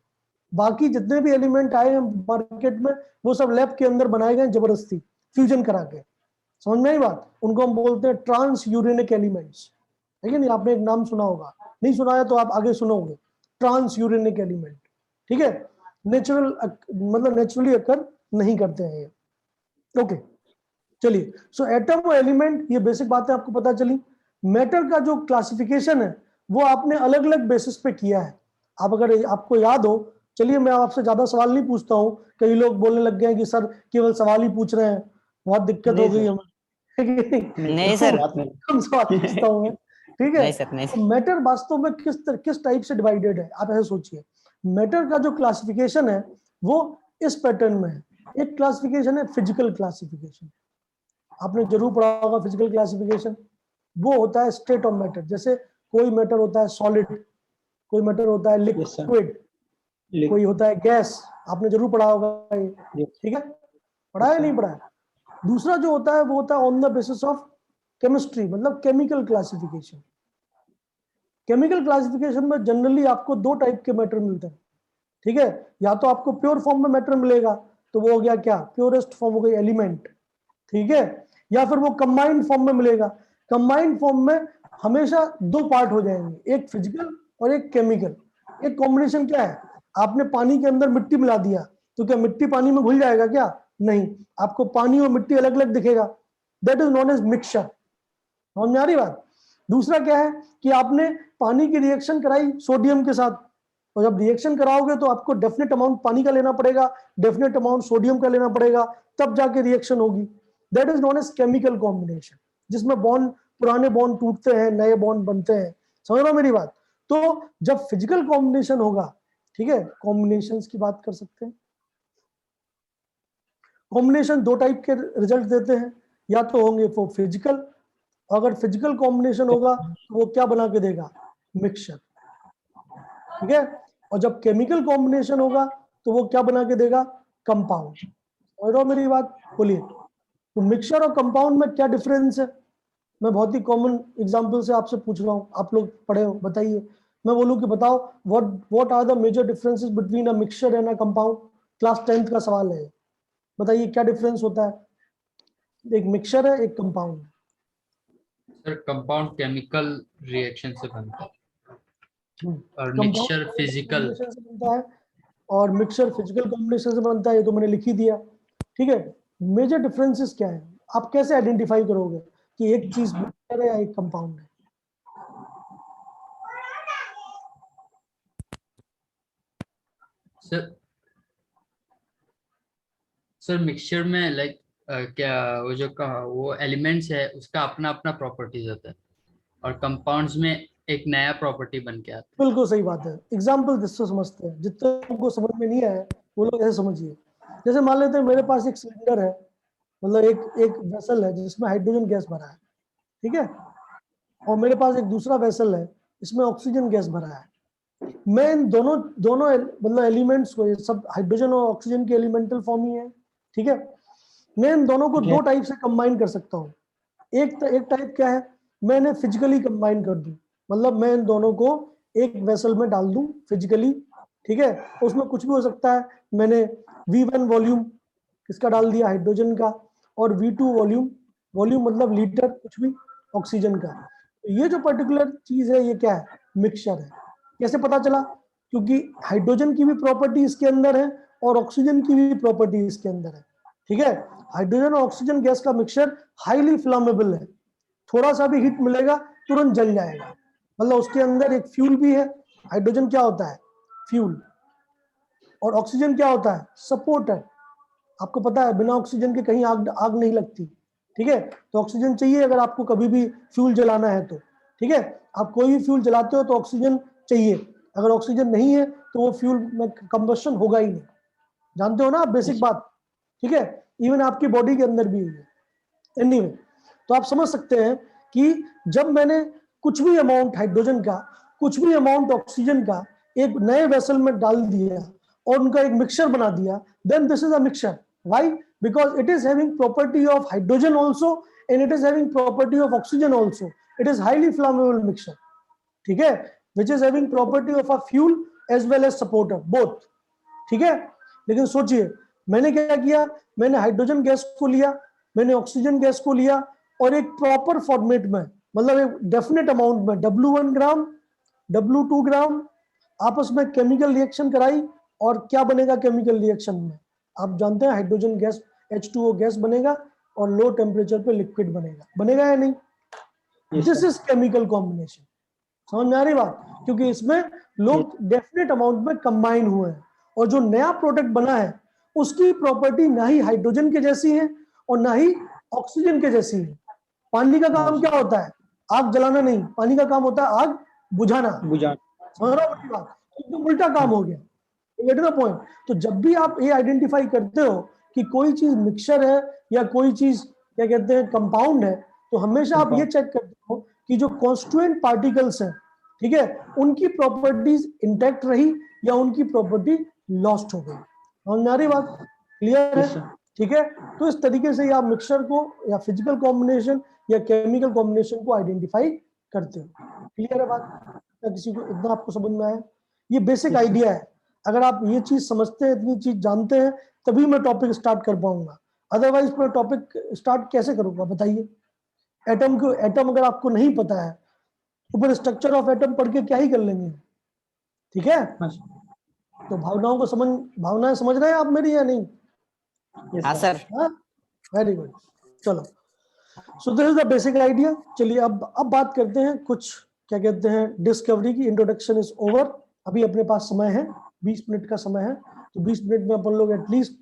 बाकी जितने भी एलिमेंट आए हैं मार्केट में, वो सब लैब के अंदर बनाए गए जबरदस्ती फ्यूजन करा के। समझ में आई बात? उनको हम बोलते हैं ट्रांस यूरेनिक एलिमेंट्स। ठीक है, नहीं आपने एक नाम सुना होगा, नहीं सुना है तो आप आगे सुनोगे, ट्रांस यूरेनिक एलिमेंट। ठीक है, नेचुरली अकर नहीं करते हैं ये। ओके, चलिए, सो एटम और एलिमेंट, ये बेसिक बातें आपको पता चली। मैटर का जो क्लासिफिकेशन है वो आपने अलग अलग बेसिस पे किया है। आप अगर आपको याद हो, चलिए मैं आपसे ज्यादा सवाल नहीं पूछता हूँ, कई लोग बोलने लग गए हैं कि सर केवल सवाल ही पूछ रहे हैं, बहुत दिक्कत हो गई हमें। नहीं सर, कम सवाल पूछता हूँ मैं। ठीक है, नहीं सर, नहीं तो मैटर वास्तव में किस टाइप से डिवाइडेड है, आप ऐसे सोचिए। मैटर का जो क्लासिफिकेशन है वो इस पैटर्न में है। एक क्लासिफिकेशन है फिजिकल क्लासिफिकेशन, आपने जरूर पढ़ा होगा फिजिकल क्लासिफिकेशन। वो होता है स्टेट ऑफ मैटर, जैसे कोई मैटर होता है सॉलिड, कोई मैटर होता है लिक्विड, कोई होता है गैस, आपने जरूर पढ़ा होगा ये। ठीक है, पढ़ा है नहीं पढ़ा है? दूसरा जो होता है वो होता है on the basis of chemistry, मतलब केमिकल क्लासिफिकेशन। केमिकल क्लासिफिकेशन में जनरली आपको दो टाइप के मैटर मिलते हैं, ठीक है। या तो आपको प्योर फॉर्म में मैटर मिलेगा, तो वो हो गया क्या, प्योरेस्ट फॉर्म हो गई एलिमेंट, ठीक है। या फिर वो कंबाइंड फॉर्म में मिलेगा। कंबाइंड फॉर्म में हमेशा दो पार्ट हो जाएंगे, एक फिजिकल और एक केमिकल। एक कॉम्बिनेशन क्या है, आपने पानी के अंदर मिट्टी मिला दिया, तो क्या मिट्टी पानी में घुल जाएगा क्या, नहीं, आपको पानी और मिट्टी अलग अलग दिखेगा, that is known as mixture. समझ में आ रही बात। दूसरा क्या है कि आपने पानी की रिएक्शन कराई सोडियम के साथ, और जब रिएक्शन कराओगे तो आपको डेफिनेट अमाउंट पानी का लेना पड़ेगा, डेफिनेट अमाउंट सोडियम का लेना पड़ेगा, तब जाके रिएक्शन होगी। That is known as chemical combination, जिसमें बॉन्ड, पुराने बॉन्ड टूटते हैं, नए बॉन्ड बनते हैं। समझ रहे हो मेरी बात। तो जब फिजिकल कॉम्बिनेशन होगा, ठीक है, कॉम्बिनेशंस की बात कर सकते हैं। कॉम्बिनेशन दो टाइप के रिजल्ट देते हैं, या तो होंगे वो फिजिकल, अगर फिजिकल कॉम्बिनेशन होगा तो वो क्या बना के देगा, मिक्सचर, ठीक है। और जब केमिकल कॉम्बिनेशन होगा तो वो क्या बना के देगा, कंपाउंड। समझ रहे हो मेरी बात, बोलिए। तो मिक्सचर और कंपाउंड में क्या डिफरेंस है, मैं बहुत ही कॉमन एग्जांपल से आपसे पूछ रहा हूँ, आप लोग पढ़े हो, बताइए। मैं बोलूँ कि बताओ what are the major differences between a mixture and a compound, class 10th का सवाल है, बताइए क्या डिफरेंस होता है, एक मिक्सचर है एक compound. Sir compound chemical reaction से बनता है और कंपाउंड मिक्सचर फिजिकल। कॉम्बिनेशन से बनता है और मिक्सचर फिजिकल कॉम्बिनेशन से बनता है, ये तो मैंने लिख ही दिया, ठीक है। मेजर डिफरेंसेस क्या है, आप कैसे आइडेंटिफाई करोगे कि एक चीज मिक्सचर है या एक कंपाउंड है। सर सर मिक्सचर में लाइक क्या वो जो का वो एलिमेंट्स है उसका अपना अपना प्रॉपर्टीज होता है और कंपाउंड्स में एक नया प्रॉपर्टी बन के आता बिल्कुल सही बात है, एग्जाम्पल जिससे समझते हैं, जितने लोगों को समझ में नहीं आया वो लोग ऐसे समझिए। जैसे मान लेते हैं मेरे पास एक सिलेंडर है, मतलब एक एक वेसल है जिसमें हाइड्रोजन गैस भरा है, ठीक है, और मेरे पास एक दूसरा वेसल है इसमें ऑक्सीजन गैस भरा है। मैं इन दोनों दोनों मतलब एलिमेंट्स को, ये सब हाइड्रोजन और ऑक्सीजन के एलिमेंटल फॉर्म ही है, ठीक है। मैं इन दोनों को ठीक दो है। टाइप से कंबाइन कर सकता हूँ। एक टाइप क्या है, मैंने फिजिकली कंबाइन कर दूं, मतलब मैं इन दोनों को एक वेसल में डाल दूं फिजिकली, ठीक है। उसमें कुछ भी हो सकता है, मैंने V1 वॉल्यूम किसका डाल दिया, हाइड्रोजन का, और V2 वॉल्यूम, वॉल्यूम मतलब लीटर, कुछ भी, ऑक्सीजन का। तो ये जो पर्टिकुलर चीज है ये क्या है, मिक्सचर है। कैसे पता चला, क्योंकि हाइड्रोजन की भी प्रॉपर्टी इसके अंदर है और ऑक्सीजन की भी प्रॉपर्टी इसके अंदर है, ठीक है। हाइड्रोजन और ऑक्सीजन गैस का मिक्सचर हाईली फ्लामेबल है, थोड़ा सा भी हीट मिलेगा तुरंत जल जाएगा, मतलब उसके अंदर एक फ्यूल भी है। हाइड्रोजन क्या होता है, फ्यूल, और ऑक्सीजन क्या होता है, सपोर्टर। आपको पता है बिना ऑक्सीजन के कहीं आग आग नहीं लगती, ठीक है। तो ऑक्सीजन चाहिए अगर आपको कभी भी फ्यूल जलाना है तो, ठीक है। आप कोई भी फ्यूल जलाते हो तो ऑक्सीजन चाहिए, अगर ऑक्सीजन नहीं है तो वो फ्यूल में कंबशन होगा ही नहीं, जानते हो ना आप बेसिक बात, ठीक है। इवन आपकी बॉडी के अंदर भी है। एनीवे, तो आप समझ सकते हैं कि जब मैंने कुछ भी अमाउंट हाइड्रोजन का, कुछ भी अमाउंट ऑक्सीजन का एक नए वेसल में डाल दिया और उनका एक मिक्सचर बना दिया, then this is a mixture. Why, because it is having property of hydrogen also and it is having property of oxygen also, it is highly flammable mixture, ठीक है, which is having property of a fuel as well as supporter both, ठीक है। लेकिन सोचिए मैंने क्या किया, मैंने हाइड्रोजन गैस को लिया, मैंने ऑक्सीजन गैस को लिया और एक प्रॉपर फॉर्मेट में, मतलब एक डेफिनेट अमाउंट में, W1 ग्राम, W2 ग्राम, आपस में केमिकल रिएक्शन कराई, और क्या बनेगा केमिकल रिएक्शन में, आप जानते हैं हाइड्रोजन गैस H2O गैस बनेगा और लो टेम्परेचर पे लिक्विड बनेगा, बनेगा या नहीं, दिस इज केमिकल कॉम्बिनेशन। समझ में आ रही बात, क्योंकि इसमें लोग डेफिनेट अमाउंट में कंबाइन हुए हैं और जो नया प्रोडक्ट बना है उसकी प्रॉपर्टी ना ही हाइड्रोजन के जैसी है और ना ही ऑक्सीजन के जैसी है। पानी का काम क्या होता है, आग जलाना नहीं, पानी का काम होता है आग बुझाना, बुझा। समझ रहे हो मेरी बात, एकदम उल्टा काम हो गया, गेट द पॉइंट। तो जब भी आप ये आइडेंटिफाई करते हो कि कोई चीज मिक्सचर है या कोई चीज क्या कहते हैं कंपाउंड है, तो हमेशा आप ये चेक करते हो कि जो कॉन्स्टिट्यूएंट पार्टिकल्स हैं, ठीक है, उनकी प्रॉपर्टीज इंटैक्ट रही या उनकी प्रॉपर्टी लॉस्ट हो गई। समझ में आ रही बात, क्लियर है। ठीक है, तो इस तरीके से आप मिक्सचर को या फिजिकल कॉम्बिनेशन या केमिकल कॉम्बिनेशन को आइडेंटिफाई करते हो। क्लियर है बात? क्या किसी को इतना आपको समझ में आया? ये बेसिक आइडिया है। अगर आप ये चीज समझते हैं, इतनी चीज जानते हैं, तभी मैं टॉपिक स्टार्ट कर पाऊंगा, अदरवाइज मैं टॉपिक स्टार्ट कैसे करूंगा बताइए? एटम अगर आपको नहीं पता है, ऊपर स्ट्रक्चर ऑफ एटम पढ़ के क्या ही कर लेंगे? ठीक है, तो भावनाएं समझ रहे हैं आप मेरी या नहीं? हाँ सर। वेरी गुड, चलो, सो this is the basic idea. चलिए अब बात करते हैं कुछ, क्या कहते हैं, डिस्कवरी की। Introduction is over. अभी अपने पास समय है, 20 मिनट का समय है, तो 20 मिनट में अपन लोग एटलीस्ट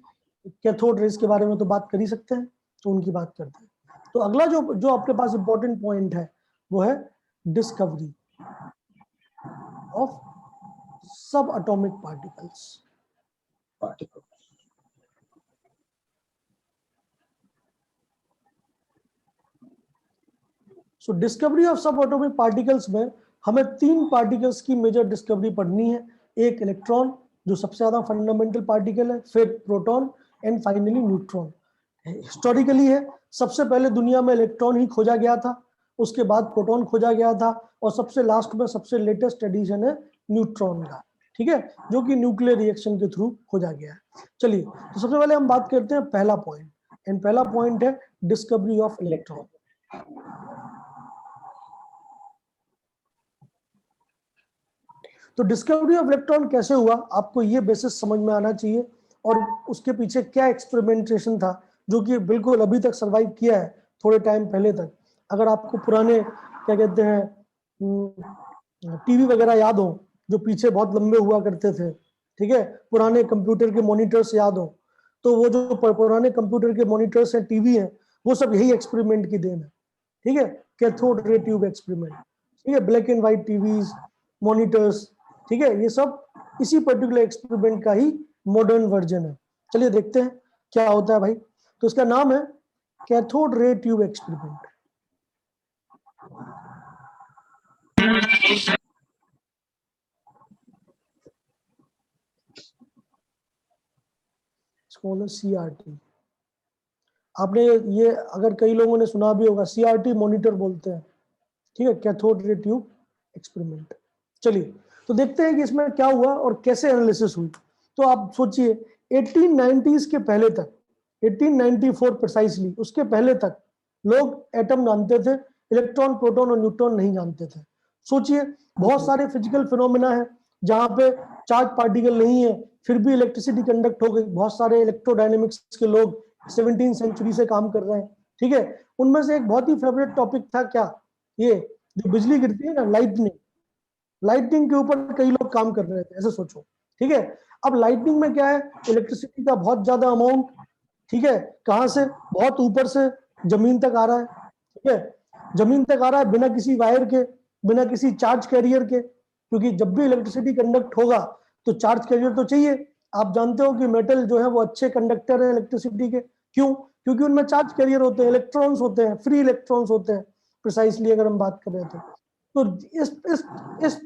कैथोड रेज के बारे में तो बात कर ही सकते हैं, तो उनकी बात करते हैं। तो अगला जो आपके पास इंपॉर्टेंट पॉइंट है वो है डिस्कवरी ऑफ सब atomic particles. So discovery of सब एटॉमिक पार्टिकल्स में हमें 3 पार्टिकल्स की मेजर डिस्कवरी पढ़नी है। एक इलेक्ट्रॉन जो सबसे ज्यादा फंडामेंटल पार्टिकल है, फिर proton and finally neutron. Historically है, सबसे पहले दुनिया में इलेक्ट्रॉन ही खोजा गया था, उसके बाद प्रोटॉन खोजा गया था, और सबसे लास्ट में सबसे लेटेस्ट एडिशन है न्यूट्रॉन का, ठीक है, जो कि न्यूक्लियर रिएक्शन के थ्रू खोजा गया है। चलिए, तो सबसे पहले हम बात करते हैं पहला पॉइंट, एंड पहला पॉइंट है डिस्कवरी ऑफ इलेक्ट्रॉन। तो डिस्कवरी ऑफ इलेक्ट्रॉन कैसे हुआ, आपको ये बेसिस समझ में आना चाहिए, और उसके पीछे क्या एक्सपेरिमेंटेशन था जो कि बिल्कुल अभी तक सरवाइव किया है थोड़े टाइम पहले तक। अगर आपको पुराने क्या कहते हैं टीवी वगैरह याद हो जो पीछे बहुत लंबे हुआ करते थे, ठीक है, पुराने कंप्यूटर के मॉनिटर्स याद हो, तो वो जो पुराने कंप्यूटर के मॉनिटर्स हैं, टीवी हैं, वो सब यही एक्सपेरिमेंट की देन है, ठीक है, कैथोड रे ट्यूब एक्सपेरिमेंट, ठीक है, black and white TVs, monitors, ठीक है, ये सब इसी पर्टिकुलर एक्सपेरिमेंट का ही मॉडर्न वर्जन है। चलिए देखते हैं क्या होता है भाई। तो इसका नाम है cathode ray tube experiment. CRT, आपने ये अगर कई लोगों ने सुना भी होगा, CRT मॉनिटर बोलते हैं, ठीक है, कैथोड रे ट्यूब एक्सपेरिमेंट। चलिए, तो देखते हैं कि इसमें क्या हुआ और कैसे एनालिसिस हुई। तो आप सोचिए 1890s के पहले तक, 1894 प्रिसाइसली, उसके पहले तक लोग एटम जानते थे, इलेक्ट्रॉन, प्रोटॉन और न्यूट्रॉन नहीं जानते थे। सोचिए, बहुत सारे फिजिकल फिनोमेना है जहां पे चार्ज पार्टिकल नहीं है, फिर भी इलेक्ट्रिसिटी कंडक्ट हो गई। बहुत सारे इलेक्ट्रोडायनेमिक्स के लोग 17वीं सेंचुरी से काम कर रहे हैं, ठीक है। उनमें से एक बहुत ही फेवरेट टॉपिक था क्या, ये जो बिजली गिरती है ना, लाइटनिंग, लाइटनिंग के ऊपर कई लोग काम कर रहे थे, ऐसे सोचो, ठीक है। अब लाइटनिंग में क्या है, इलेक्ट्रिसिटी का बहुत ज्यादा अमाउंट, ठीक है, कहां से, बहुत ऊपर से जमीन तक आ रहा है, ठीक है, जमीन तक आ रहा है बिना किसी वायर के, बिना किसी चार्ज कैरियर के, क्योंकि जब भी इलेक्ट्रिसिटी कंडक्ट होगा तो चार्ज कैरियर तो चाहिए। आप जानते हो कि मेटल जो है वो अच्छे कंडक्टर है इलेक्ट्रिसिटी के, क्यों? क्योंकि उनमें चार्ज कैरियर होते हैं, इलेक्ट्रॉन्स होते हैं, फ्री इलेक्ट्रॉन्स होते हैं, प्रिसाइसली अगर हम बात करें तो इस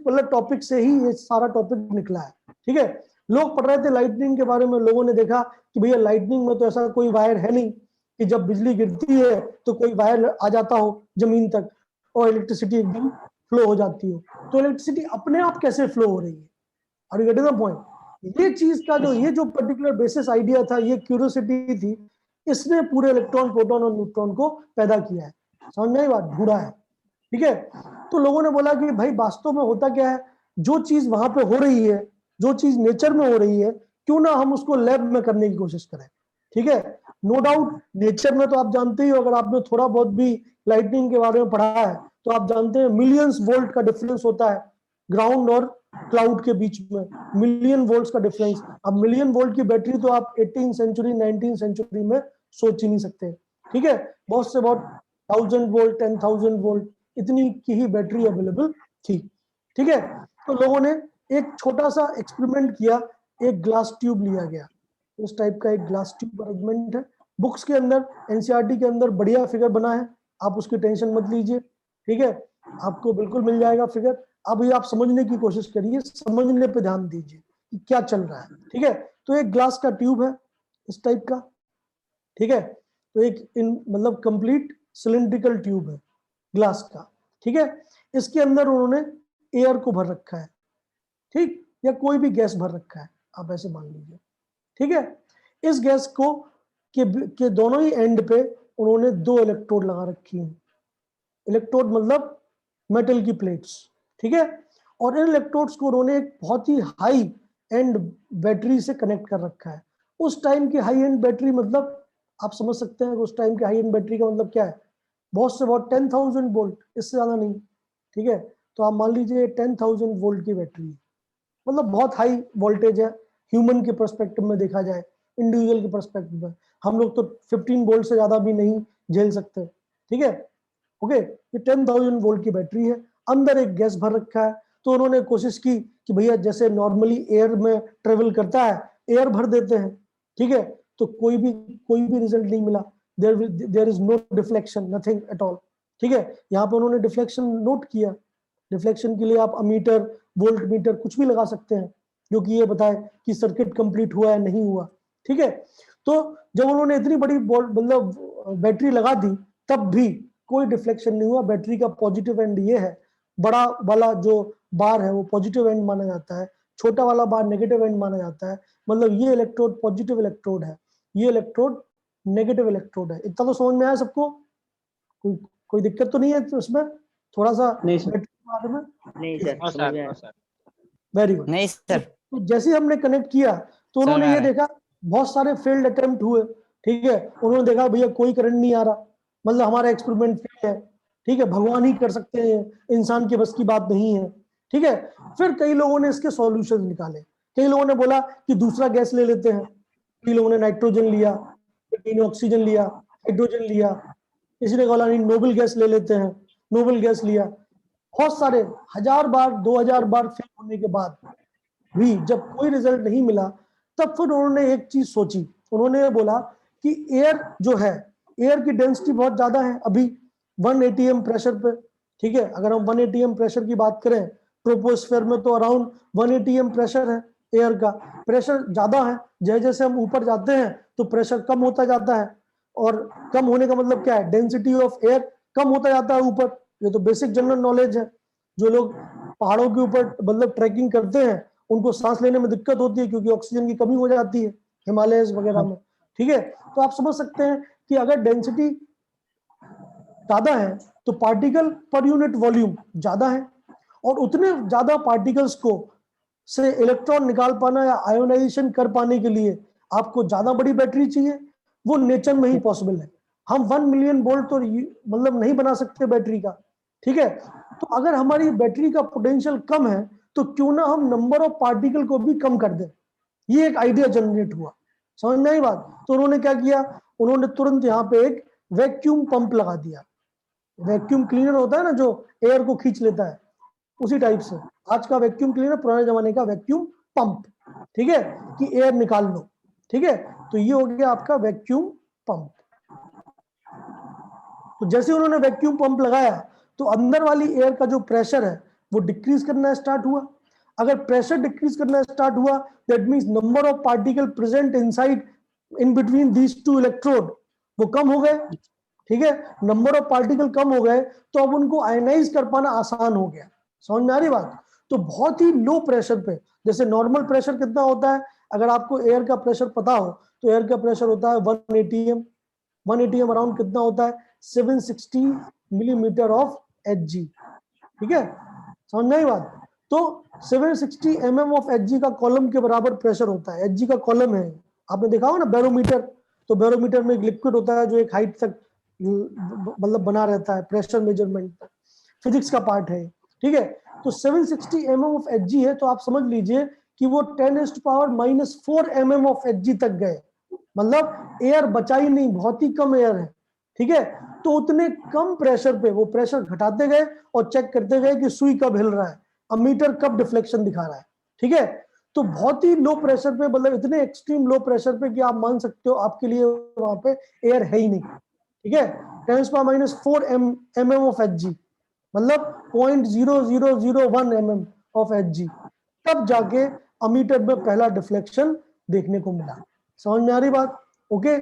मतलब टॉपिक से ही ये सारा टॉपिक निकला है, ठीक है। लोग पढ़ रहे थे लाइटनिंग के बारे में, लोगों ने देखा कि भैया लाइटनिंग में तो ऐसा कोई वायर है नहीं कि जब बिजली गिरती है तो कोई वायर आ जाता हो जमीन तक और इलेक्ट्रिसिटी एकदम फ्लो हो जाती हो। तो इलेक्ट्रिसिटी अपने आप कैसे फ्लो हो रही है? Are you getting the point? ये चीज का जो ये जो पर्टिकुलर बेसिस आइडिया था, ये क्यूरियोसिटी थी, इसने पूरे इलेक्ट्रॉन, प्रोटॉन और न्यूट्रॉन को पैदा किया है। समझ में आई बात? ढूंढा है, ठीक है। तो लोगों ने बोला कि भाई वास्तव में होता क्या है, जो चीज वहां पे हो रही है, जो चीज नेचर में हो रही है, क्यों ना हम उसको लैब में करने की कोशिश करें, ठीक है। नो डाउट नेचर में तो आप जानते ही हो, अगर आपने थोड़ा बहुत भी लाइटनिंग के बारे में पढ़ा है तो आप जानते हैं मिलियंस वोल्ट का डिफरेंस होता है ग्राउंड और क्लाउड के बीच में, मिलियन वोल्ट्स का डिफरेंस। अब मिलियन वोल्ट की बैटरी तो आप 18वीं सेंचुरी 19वीं सेंचुरी में सोच ही नहीं सकते, ठीक है। बहुत से बहुत 1000 वोल्ट 10,000 वोल्ट इतनी की ही बैटरी अवेलेबल थी, ठीक है। तो लोगों ने एक छोटा सा एक्सपेरिमेंट किया, एक ग्लास ट्यूब लिया गया, उस टाइप का एक ग्लास ट्यूब अरेंजमेंट है, बुक्स के अंदर, एनसीईआरटी के अंदर बढ़िया फिगर बना है, आप उसकी टेंशन मत लीजिए, ठीक है, आपको बिल्कुल मिल जाएगा फिगर। अब ये आप समझने की कोशिश करिए, समझने पे ध्यान दीजिए कि क्या चल रहा है, ठीक है। तो एक ग्लास का ट्यूब है इस टाइप का, ठीक है, तो एक मतलब कंप्लीट सिलिंड्रिकल ट्यूब है ग्लास का, ठीक है, इसके अंदर उन्होंने एयर को भर रखा है, ठीक, या कोई भी गैस भर रखा है, आप ऐसे मान लीजिए, ठीक है। इस गैस को के दोनों ही एंड पे उन्होंने 2 इलेक्ट्रोड लगा रखी हैं। इलेक्ट्रोड मतलब मेटल की प्लेट्स, ठीक है, और इन इलेक्ट्रोड्स को उन्होंने एक बहुत ही हाई एंड बैटरी से कनेक्ट कर रखा है। उस टाइम की हाई एंड बैटरी मतलब आप समझ सकते हैं उस टाइम की हाई एंड बैटरी का मतलब क्या है, बहुत से बहुत 10,000 वोल्ट, इससे ज्यादा नहीं, ठीक है। तो आप मान लीजिए 10,000 वोल्ट की बैटरी है, मतलब बहुत हाई वोल्टेज है ह्यूमन के पर्सपेक्टिव में देखा जाए, इंडिविजुअल के पर्सपेक्टिव में हम लोग तो 15 वोल्ट से ज्यादा भी नहीं झेल सकते, ठीक है, ओके। ये 10,000 वोल्ट की बैटरी है, अंदर एक गैस भर रखा है। तो उन्होंने कोशिश की कि भैया जैसे नॉर्मली एयर में ट्रेवल करता है, एयर भर देते हैं, ठीक है, तो कोई भी रिजल्ट नहीं मिला, there is no deflection, nothing at all, ठीक है। यहाँ पे उन्होंने डिफ्लेक्शन नोट किया। डिफ्लेक्शन के लिए आप अमीटर, वोल्ट मीटर कुछ भी लगा सकते हैं जो कि ये बताए कि सर्किट कंप्लीट हुआ है नहीं हुआ, ठीक है। तो जब उन्होंने इतनी बड़ी मतलब बैटरी लगा दी तब भी कोई डिफ्लेक्शन नहीं हुआ। बैटरी का पॉजिटिव एंड ये है, बड़ा वाला जो बार है वो पॉजिटिव एंड माना जाता है, छोटा वाला बार नेगेटिव एंड माना जाता है। मतलब ये इलेक्ट्रोड पॉजिटिव इलेक्ट्रोड है, ये इलेक्ट्रोड नेगेटिव इलेक्ट्रोड है। इतना तो समझ में आया सबको? कोई दिक्कत तो नहीं है तो उसमें थोड़ा सा नहीं सर। बैटरी के बारे में? नहीं सर, हाँ समझ में आया। सर। Very good. नहीं सर, तो जैसे ही हमने कनेक्ट किया तो उन्होंने ये देखा बहुत सारे फेल्ड अटेम्प्ट हुए, ठीक है। उन्होंने देखा भैया कोई करंट नहीं आ रहा, मतलब हमारा एक्सपेरिमेंट फेल है, ठीक है, भगवान ही कर सकते हैं, इंसान के बस की बात नहीं है, ठीक है। फिर कई लोगों ने इसके सॉल्यूशन निकाले। कई लोगों ने बोला कि दूसरा गैस ले लेते हैं, कई लोगों ने नाइट्रोजन लिया, कई ने ऑक्सीजन लिया, हाइड्रोजन लिया, किसी ने बोला नहीं नोबल गैस ले लेते हैं, नोबल गैस लिया। बहुत सारे 1000 बार 2000 बार फेल होने के बाद भी जब कोई रिजल्ट नहीं मिला, तब फिर उन्होंने एक चीज सोची। उन्होंने बोला कि एयर जो है, एयर की डेंसिटी बहुत ज्यादा है अभी 1 atm प्रेशर पे, ठीक है। अगर हम 1 atm प्रेशर की बात करें, ट्रोपोस्फेयर में तो अराउंड 1 atm प्रेशर है, एयर का प्रेशर ज्यादा है। जैसे जैसे हम ऊपर जाते हैं तो प्रेशर कम होता जाता है, और कम होने का मतलब क्या है, डेंसिटी ऑफ एयर कम होता जाता है ऊपर। ये तो बेसिक जनरल नॉलेज है। जो लोग पहाड़ों के ऊपर मतलब ट्रैकिंग करते हैं उनको सांस लेने में दिक्कत होती है क्योंकि ऑक्सीजन की कमी हो जाती है हिमालयस वगैरह में, ठीक है। तो आप समझ सकते हैं कि अगर डेंसिटी ज्यादा है तो पार्टिकल पर यूनिट वॉल्यूम ज्यादा है, और उतने ज्यादा पार्टिकल्स को से इलेक्ट्रॉन निकाल पाना या आयोनाइजेशन कर पाने के लिए आपको ज्यादा बड़ी बैटरी चाहिए। वो नेचर में ही पॉसिबल है। हम 1 मिलियन वोल्ट तो मतलब नहीं बना सकते बैटरी का, ठीक है। तो अगर हमारी बैटरी का पोटेंशियल कम है तो क्यों ना हम नंबर ऑफ पार्टिकल को भी कम कर दें। ये एक आइडिया जनरेट हुआ, समझ में आई बात? तो उन्होंने क्या किया, उन्होंने तुरंत यहाँ पे एक वैक्यूम पंप लगा दिया। वैक्यूम क्लीनर होता है ना जो एयर को खींच लेता है, उसी टाइप से आज का वैक्यूम क्लीनर पुराने जमाने का वैक्यूम पंप, ठीक है, कि एयर निकाल लो, ठीक है। तो ये हो गया आपका वैक्यूम पंप। तो जैसे उन्होंने वैक्यूम पंप लगाया तो अंदर वाली एयर का जो प्रेशर है वो डिक्रीज करना स्टार्ट हुआ। अगर प्रेशर डिक्रीज करना स्टार्ट हुआ that means number of particle present inside in between these two electrode वो कम हो गए, ठीक है। नंबर ऑफ पार्टिकल कम हो गए तो अब उनको आयनाइज कर पाना आसान हो गया। समझ में आ रही बात? तो बहुत ही लो प्रेशर पे, जैसे नॉर्मल प्रेशर कितना होता है, अगर आपको एयर का प्रेशर पता हो तो एयर का प्रेशर होता है 1 atm। 1 atm अराउंड कितना होता है, 760 मिलीमीटर ऑफ Hg, ठीक है। समझ में आई बात? तो 760 mm ऑफ Hg का कॉलम के बराबर प्रेशर होता है। Hg का कॉलम है, आपने देखा होगा ना बैरोमीटर, तो बैरोमीटर में एक लिक्विड होता है जो एक हाइट तक मतलब बना रहता है, प्रेशर मेजरमेंट फिजिक्स का पार्ट है, ठीक है। तो 760 mm ऑफ Hg है, तो आप समझ लीजिए कि वो 10⁻⁻⁴ mm ऑफ Hg तक गए, मतलब एयर बचा ही नहीं, बहुत ही कम एयर है, ठीक है। तो उतने कम प्रेशर पे वो प्रेशर घटाते गए और चेक करते गए कि सुई कब हिल रहा है, अमीटर कब डिफ्लेक्शन दिखा रहा है, ठीक है। तो बहुत ही लो प्रेशर पे, मतलब इतने एक्सट्रीम लो प्रेशर पे कि आप मान सकते हो आपके लिए वहां पे एयर है ही नहीं, ठीक है। 10⁻⁴ mm ऑफ Hg मतलब 0.0001 mm ऑफ Hg, तब जाके अमीटर में पहला डिफ्लेक्शन देखने को मिला। समझ में आ रही बात? ओके।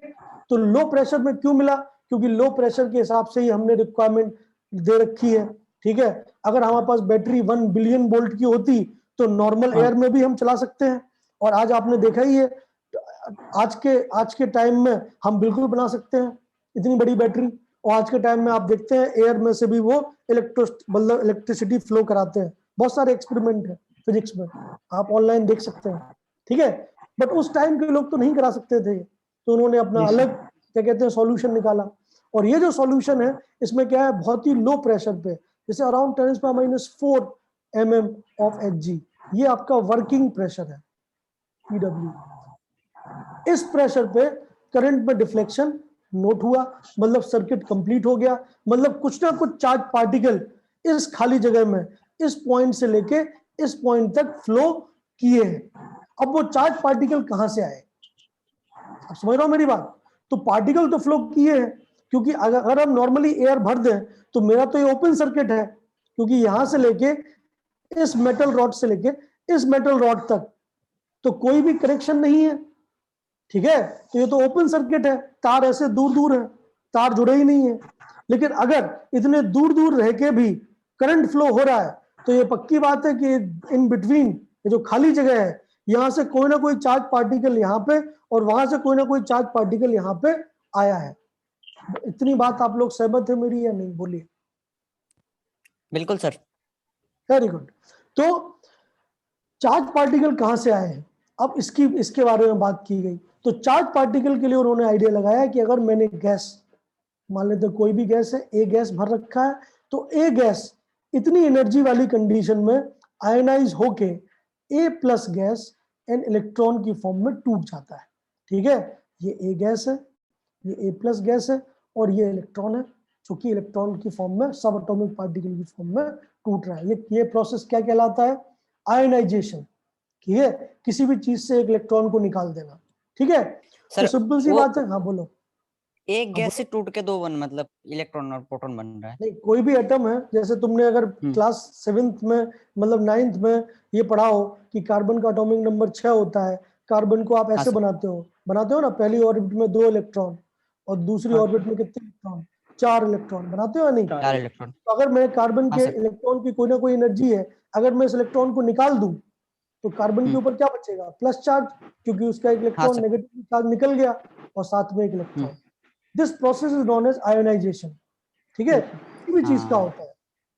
तो लो प्रेशर में क्यों मिला? क्योंकि लो प्रेशर के हिसाब से ही हमने रिक्वायरमेंट दे रखी है, ठीक है। अगर हमारे पास बैटरी 1 बिलियन वोल्ट की होती तो नॉर्मल एयर में भी हम चला सकते हैं, और आज आपने देखा ही है, आज के टाइम में हम बिल्कुल बना सकते हैं इतनी बड़ी बैटरी, और आज के टाइम में आप देखते हैं एयर में से भी वो इलेक्ट्रिसिटी फ्लो कराते हैं। बहुत सारे एक्सपेरिमेंट है फिजिक्स में, आप ऑनलाइन देख सकते हैं, ठीक है। बट उस टाइम के लोग तो नहीं करा सकते थे, तो उन्होंने अपना अलग क्या कहते हैं सॉल्यूशन निकाला। और ये जो सॉल्यूशन है इसमें क्या है, बहुत ही लो प्रेशर पे, जैसे अराउंड 10⁻⁴ mm ऑफ Hg, ये आपका वर्किंग प्रेशर है PW। इस प्रेशर पे करंट में डिफ्लेक्शन नोट हुआ, मतलब सर्किट कंप्लीट हो गया, मतलब कुछ ना कुछ चार्ज पार्टिकल इस खाली जगह में इस पॉइंट से लेके इस पॉइंट तक फ्लो किए हैं। अब वो चार्ज पार्टिकल कहां से आए, आप समझ रहे हो मेरी बात? तो पार्टिकल तो फ्लो किए हैं, क्योंकि अगर हम नॉर्मली एयर भर दें तो मेरा तो ये ओपन सर्किट है, क्योंकि यहां से लेके इस मेटल रॉड से लेके इस मेटल रॉड तक तो कोई भी कनेक्शन नहीं है, ठीक है। तो ये तो ओपन सर्किट है, तार ऐसे दूर दूर है, तार जुड़े ही नहीं है। लेकिन अगर इतने दूर दूर रह के भी करंट फ्लो हो रहा है तो ये पक्की बात है कि इन बिटवीन ये जो खाली जगह है, यहां से कोई ना कोई चार्ज पार्टिकल यहाँ पे और वहां से कोई ना कोई चार्ज पार्टिकल यहाँ पे आया है। इतनी बात आप लोग सहमत है मेरी या नहीं, बोलिए। बिल्कुल सर। Very good. तो चार्ज पार्टिकल कहां से आए हैं, अब इसके बारे में बात की गई। तो चार्ज पार्टिकल के लिए उन्होंने आइडिया लगाया कि अगर मैंने गैस, मान लेते कोई भी गैस है, ए गैस भर रखा है, तो ए गैस इतनी एनर्जी वाली कंडीशन में आयनाइज होके ए प्लस गैस एन इलेक्ट्रॉन की फॉर्म में टूट जाता है, ठीक है। ये ए गैस है, ये ए प्लस गैस है, और ये इलेक्ट्रॉन है जो कि इलेक्ट्रॉन की फॉर्म में, सब एटॉमिक पार्टिकल की फॉर्म में टूट रहा है। ये प्रोसेस क्या कहलाता है? आयनाइजेशन, ठीक है, किसी भी चीज से एक इलेक्ट्रॉन को निकाल देना, ठीक है। तो सिंपल सी बात है। हाँ बोलो। एक गैस से टूट के दो बन मतलब इलेक्ट्रॉन और प्रोटॉन बन रहा है। नहीं, कोई भी एटम है, जैसे तुमने अगर क्लास 7th में मतलब 9th में ये पढ़ा हो कि कार्बन का एटॉमिक नंबर 6 होता है, कार्बन को आप ऐसे बनाते हो ना, पहली ऑर्बिट में 2 इलेक्ट्रॉन और दूसरी ऑर्बिट में कितने इलेक्ट्रॉन, 4 इलेक्ट्रॉन बनाते हो या नहीं? 4 इलेक्ट्रॉन। तो अगर मैं कार्बन के इलेक्ट्रॉन की कोई ना कोई एनर्जी है, अगर मैं इस इलेक्ट्रॉन को निकाल दूं तो कार्बन के ऊपर क्या बचेगा? प्लस चार्ज, क्योंकि उसका एक इलेक्ट्रॉन नेगेटिव चार्ज निकल गया और साथ में एक electron. This process is known as ionization, ठीक है। किसी भी चीज का होता है,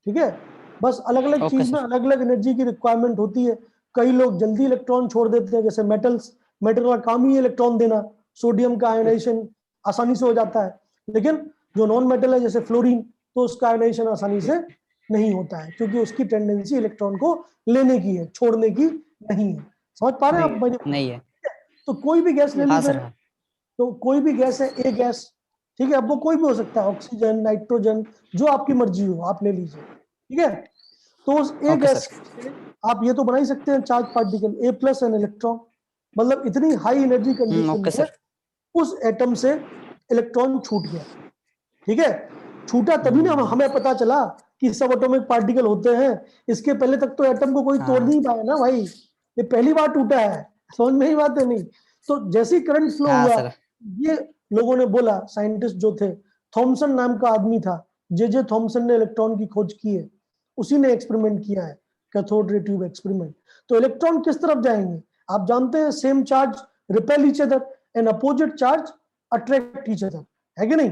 ठीक है। बस अलग अलग चीज में अलग अलग एनर्जी की रिक्वायरमेंट होती है। कई लोग जल्दी इलेक्ट्रॉन छोड़ देते हैं, जैसे मेटल का काम ही इलेक्ट्रॉन देना, सोडियम का आयोनाइजेशन आसानी से हो जाता है। लेकिन जो नॉन मेटल है जैसे फ्लोरीन, तो उसका आयोनाइजेशन आसानी से नहीं होता है, क्योंकि उसकी टेंडेंसी इलेक्ट्रॉन को लेने की है, छोड़ने की नहीं है। समझ पा रहे हैं आप? नहीं है। तो कोई भी गैस ले लीजिए, तो कोई भी गैस है, ए गैस, ठीक है। अब वो कोई भी हो सकता है, ऑक्सीजन, नाइट्रोजन, जो आपकी मर्जी हो आप ले लीजिए, ठीक है। तो उस ए गैस आप ये तो बना ही सकते हैं charge particle, A plus an electron, मतलब इतनी हाई एनर्जी कंडीशन में उस एटम से इलेक्ट्रॉन छूट गया, ठीक है। छूटा तभी ना हमें पता चला कि सब एटॉमिक पार्टिकल होते हैं। इसके पहले तक तो एटम को कोई तोड़ नहीं पाया ना भाई, ये पहली बार टूटा है, समझ में ही बात है नहीं। तो जैसे ही करंट फ्लो हुआ, ये लोगों ने बोला, साइंटिस्ट जो थे, थॉमसन नाम का आदमी था, जे थॉमसन ने इलेक्ट्रॉन की खोज की है, उसी ने एक्सपेरिमेंट किया है, कैथोड रे ट्यूब एक्सपेरिमेंट। तो इलेक्ट्रॉन किस तरफ जाएंगे? आप जानते हैं, same charge repel each other and opposite charge attract each other, है कि नहीं?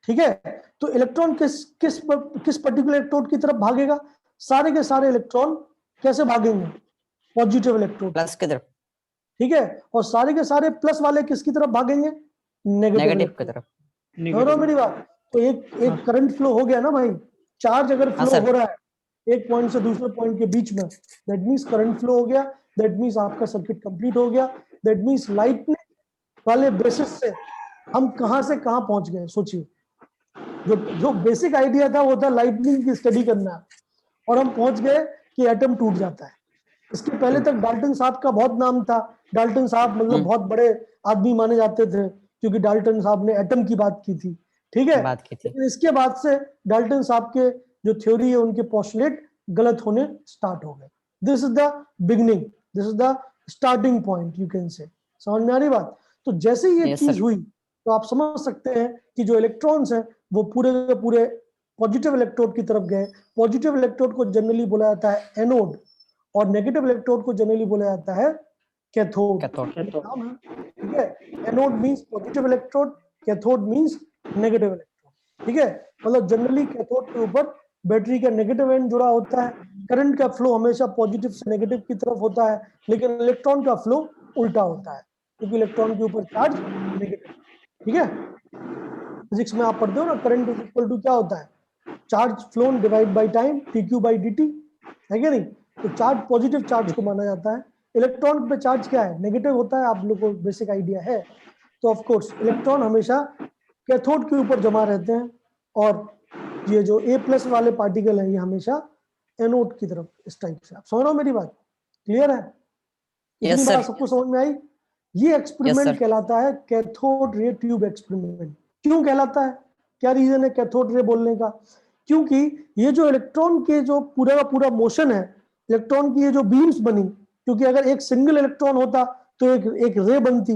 ठीक है। तो इलेक्ट्रॉन किस पर्टिकुलर इलेक्ट्रोड की तरफ भागेगा? सारे के सारे इलेक्ट्रॉन कैसे भागेंगे? पॉजिटिव इलेक्ट्रोड, प्लस की तरफ, ठीक है। और सारे के सारे प्लस वाले किसकी तरफ भागेंगे? नेगेटिव की तरफ। मेरी बात। तो एक करंट फ्लो हो गया ना भाई, चार्ज अगर फ्लो हो रहा है एक पॉइंट से दूसरे पॉइंट के बीच में, दैट मींस करंट फ्लो हो गया, दैट मींस आपका सर्किट कंप्लीट हो गया, दैट मींस लाइटनिंग वाले बेसिस से हम कहां से कहां पहुंच गए। सोचिए, जो बेसिक आइडिया था वो था लाइटनिंग की स्टडी करना, और हम पहुंच गए कि एटम टूट जाता है। इसके पहले तक डाल्टन साहब का बहुत नाम था। डाल्टन साहब मतलब बहुत बड़े आदमी माने जाते थे, क्योंकि डाल्टन साहब ने एटम की बात की थी, ठीक है। लेकिन इसके बाद से डाल्टन साहब के जो थ्योरी है, उनके पोस्टुलेट गलत होने स्टार्ट हो गए। This is the beginning, this is the starting point, you can से। समझ में आ रही बात? तो जैसे ये चीज हुई, तो आप समझ सकते हैं कि जो इलेक्ट्रॉन्स हैं वो पूरे के पूरे पॉजिटिव इलेक्ट्रोड की तरफ गए। पॉजिटिव इलेक्ट्रोड को जनरली बोला जाता है एनोड और नेगेटिव इलेक्ट्रोड को जनरली बोला जाता है कैथोड। नाम है, ठीक है। Anode means positive electrode, cathode means negative electrode, ठीक है। मतलब जनरली कैथोड के ऊपर बैटरी का नेगेटिव एंड जुड़ा होता है। करंट का फ्लो हमेशा पॉजिटिव से नेगेटिव की तरफ होता है, लेकिन इलेक्ट्रॉन का फ्लो उल्टा होता है क्योंकि इलेक्ट्रॉन के ऊपर चार्ज नेगेटिव, ठीक है। फिजिक्स में आप पढ़ते हो ना, करंट इज इक्वल टू क्या होता है, charge flown divide by time, TQ by DT, है क्या नहीं। तो चार्ज पॉजिटिव चार्ज को माना जाता है। इलेक्ट्रॉन पे चार्ज क्या है, नेगेटिव होता है, आप लोग को बेसिक आइडिया है। तो ऑफ कोर्स इलेक्ट्रॉन हमेशा कैथोड के ऊपर जमा रहते हैं और ये जो A+ वाले पार्टिकल हैं ये हमेशा एनोड की तरफ, इस टाइप से। आप समझ रहे हो मेरी बात, क्लियर है? इतनी Yes, बात sir. सबको समझ में आई? ये एक्सपेरिमेंट sir. कहलाता है कैथोड रे ट्यूब एक्सपेरिमेंट। क्यों कहलाता है, क्या रीजन है कैथोड रे बोलने का? क्योंकि ये जो इलेक्ट्रॉन के जो पूरा का पूरा मोशन है, इलेक्ट्रॉन की ये जो बीम्स बनी, क्योंकि अगर एक सिंगल इलेक्ट्रॉन होता तो एक रे बनती,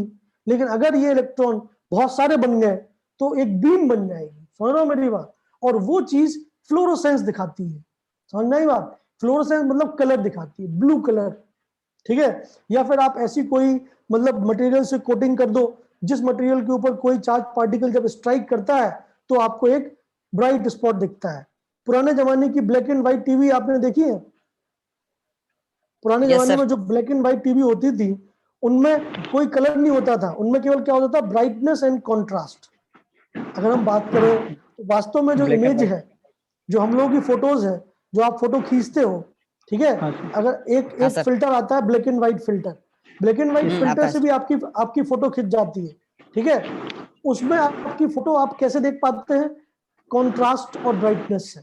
लेकिन अगर ये इलेक्ट्रॉन बहुत सारे बन गए तो एक बीम बन जाएगी। समझ रहे हो मेरी बात? और वो चीज फ्लोरोसेंस दिखाती है। समझ में आई बात? फ्लोरोसेंस मतलब कलर दिखाती है, ब्लू कलर, ठीक है। या फिर आप ऐसी कोई मतलब मटेरियल से कोटिंग कर दो जिस मटेरियल के ऊपर कोई चार्ज पार्टिकल जब स्ट्राइक करता है तो आपको एक ब्राइट स्पॉट दिखता है। पुराने जमाने की ब्लैक एंड व्हाइट टीवी आपने देखी है? पुराने Yes, जमाने sir. में जो ब्लैक एंड व्हाइट टीवी होती थी उनमें कोई कलर नहीं होता था, उनमें केवल क्या होता था, ब्राइटनेस एंड कॉन्ट्रास्ट। अगर हम बात करें तो वास्तव में जो Black and इमेज white. है, जो हम लोगों की फोटोज है, जो आप फोटो खींचते हो, ठीक है, हाँ सर। अगर एक हाँ एक सर। फिल्टर आता है black and white filter, black and white आता फिल्टर है से भी आपकी फोटो खिंच जाती है, ठीक है। उसमें आपकी फोटो आप कैसे देख पाते हैं, कॉन्ट्रास्ट और ब्राइटनेस से,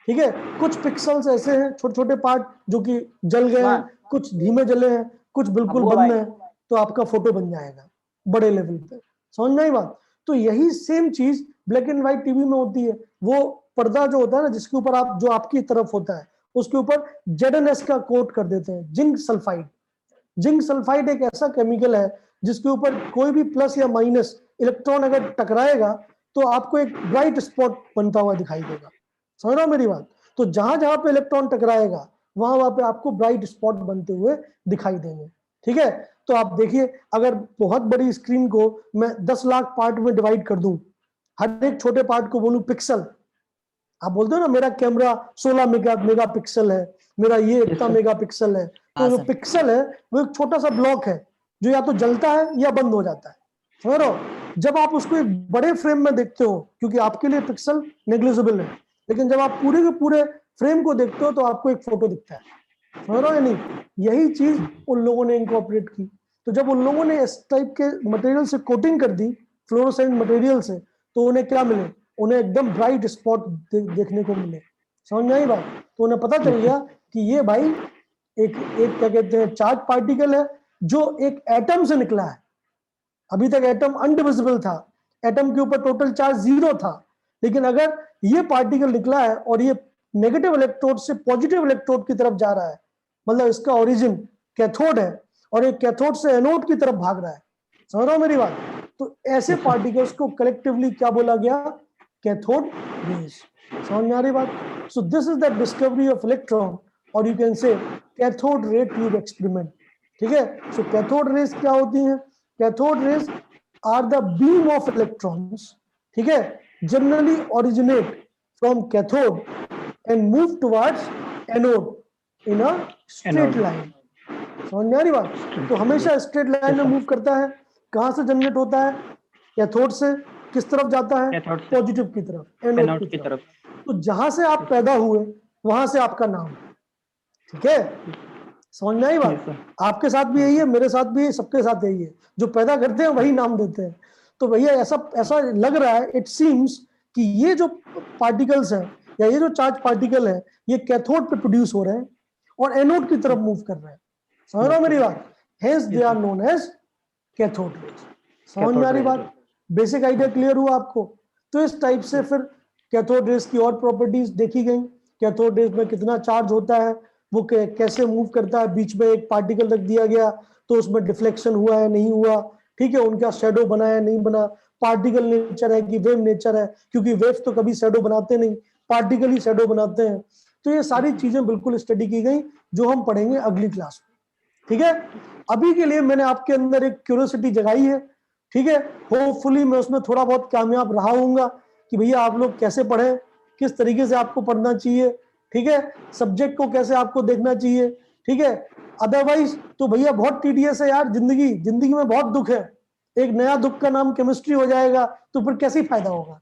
ठीक है। कुछ पिक्सल्स ऐसे हैं, छोटे छोटे पार्ट जो कि जल गए हैं, कुछ धीमे जले हैं, कुछ बिल्कुल बंद है, तो आपका फोटो बन जाएगा बड़े लेवल पे। समझ में आई बात? तो यही सेम चीज ब्लैक एंड व्हाइट टीवी में होती है। वो पर्दा जो होता है ना, जिसके ऊपर आप, जो आपकी तरफ होता है, उसके ऊपर ZnS का कोट कर देते हैं, जिंक सल्फाइड। जिंक सल्फाइड एक ऐसा केमिकल है जिसके ऊपर कोई भी प्लस या माइनस इलेक्ट्रॉन अगर टकराएगा तो आपको एक ब्राइट स्पॉट बनता हुआ दिखाई देगा। समझ रहे हो मेरी बात? तो जहां जहां पे इलेक्ट्रॉन टकराएगा वहां वहां पे आपको ब्राइट स्पॉट बनते हुए दिखाई देंगे, ठीक है। तो आप देखिए, अगर बहुत बड़ी स्क्रीन को मैं 10 लाख पार्ट में डिवाइड कर दूं, हर एक छोटे पार्ट को बोलूं पिक्सल, आप बोलते हो ना मेरा कैमरा 16 मेगापिक्सल है, मेरा ये इतना मेगापिक्सल है, तो हाँ जो सर। पिक्सल है वो एक छोटा सा ब्लॉक है जो या तो जलता है या बंद हो जाता है। समझ रहे हो? जब आप उसको एक बड़े फ्रेम में देखते हो, क्योंकि आपके लिए पिक्सल नेग्लिजिबल है, लेकिन जब आप पूरे के पूरे फ्रेम को देखते हो तो आपको एक फोटो दिखता है। समझ रहे हो या नहीं? यही चीज उन लोगों ने इंकॉर्पोरेट की। तो जब उन लोगों ने इस टाइप के मटेरियल से कोटिंग कर दी, फ्लोरोसेंट मटेरियल से, तो उन्हें क्या मिले, उन्हें एकदम ब्राइट स्पॉट देखने को मिले। समझ में आई बात? तो उन्हें पता चल गया कि ये भाई एक एक क्या कहते हैं, चार्ज पार्टिकल है जो एक एटम से निकला है। अभी तक एटम अनडिविजिबल था, एटम के ऊपर टोटल चार्ज 0 था, लेकिन अगर ये पार्टिकल निकला है और ये नेगेटिव इलेक्ट्रोड से पॉजिटिव इलेक्ट्रोड की तरफ जा रहा है, मतलब इसका ओरिजिन कैथोड है और एक कैथोड से एनोड की तरफ भाग रहा है। समझ रहे हो मेरी बात? तो ऐसे पार्टिकल्स को कलेक्टिवली क्या बोला गया, कैथोड रेज। समझ में आ रही बात? So this is the discovery of electron, और you can say cathode ray tube experiment, ठीक है। सो कैथोड रेज क्या होती हैं? Cathode rays are the beam of electrons, ठीक है, generally originate from cathode and move towards anode in a straight line. समझ में आ रही बात? तो हमेशा स्ट्रेट लाइन में मूव करता है। कहां से जनरेट होता है? कैथोड से। किस तरफ जाता है? कैथोड से पॉजिटिव की तरफ, एनोड एनोड की तरफ। तो जहां से आप पैदा हुए वहां से आपका नाम, ठीक है। समझ में आई बात? आपके साथ भी यही है, मेरे साथ भी, सबके साथ यही है, जो पैदा करते हैं वही नाम देते हैं। तो भैया ऐसा ऐसा लग रहा है, इट सीम्स कि ये जो पार्टिकल्स हैं या ये जो चार्ज पार्टिकल है, ये कैथोड पे प्रोड्यूस हो रहे हैं और एनोड की तरफ मूव कर रहे हैं। समझ रहे हो मेरी बात? Hence they are known as cathode rays. समझ में आ रही बात? बेसिक आइडिया क्लियर हुआ आपको? तो इस टाइप से फिर कैथोड रेज की और प्रॉपर्टीज देखी गई। कैथोड रेज में कितना चार्ज होता है, वो कैसे मूव करता है, बीच में एक पार्टिकल रख दिया गया तो उसमें डिफ्लेक्शन हुआ है नहीं हुआ, ठीक है, उनका शेडो बना है नहीं बना, पार्टिकल नेचर है कि वेव नेचर है, क्योंकि वेव्स तो कभी शैडो बनाते नहीं, पार्टिकल ही शैडो बनाते हैं। तो ये सारी चीजें बिल्कुल स्टडी की गई जो हम पढ़ेंगे अगली क्लास में, ठीक है। अभी के लिए मैंने आपके अंदर एक क्यूरियोसिटी जगाई है, ठीक है। होपफुली मैं उसमें थोड़ा बहुत कामयाब रहा हूँगा कि भैया आप लोग कैसे पढ़ें, किस तरीके से आपको पढ़ना चाहिए, ठीक है, सब्जेक्ट को कैसे आपको देखना चाहिए, ठीक है। अदरवाइज तो भैया बहुत टीडीएस है यार, जिंदगी में बहुत दुख है, एक नया दुख का नाम केमिस्ट्री हो जाएगा तो फिर कैसे फायदा होगा,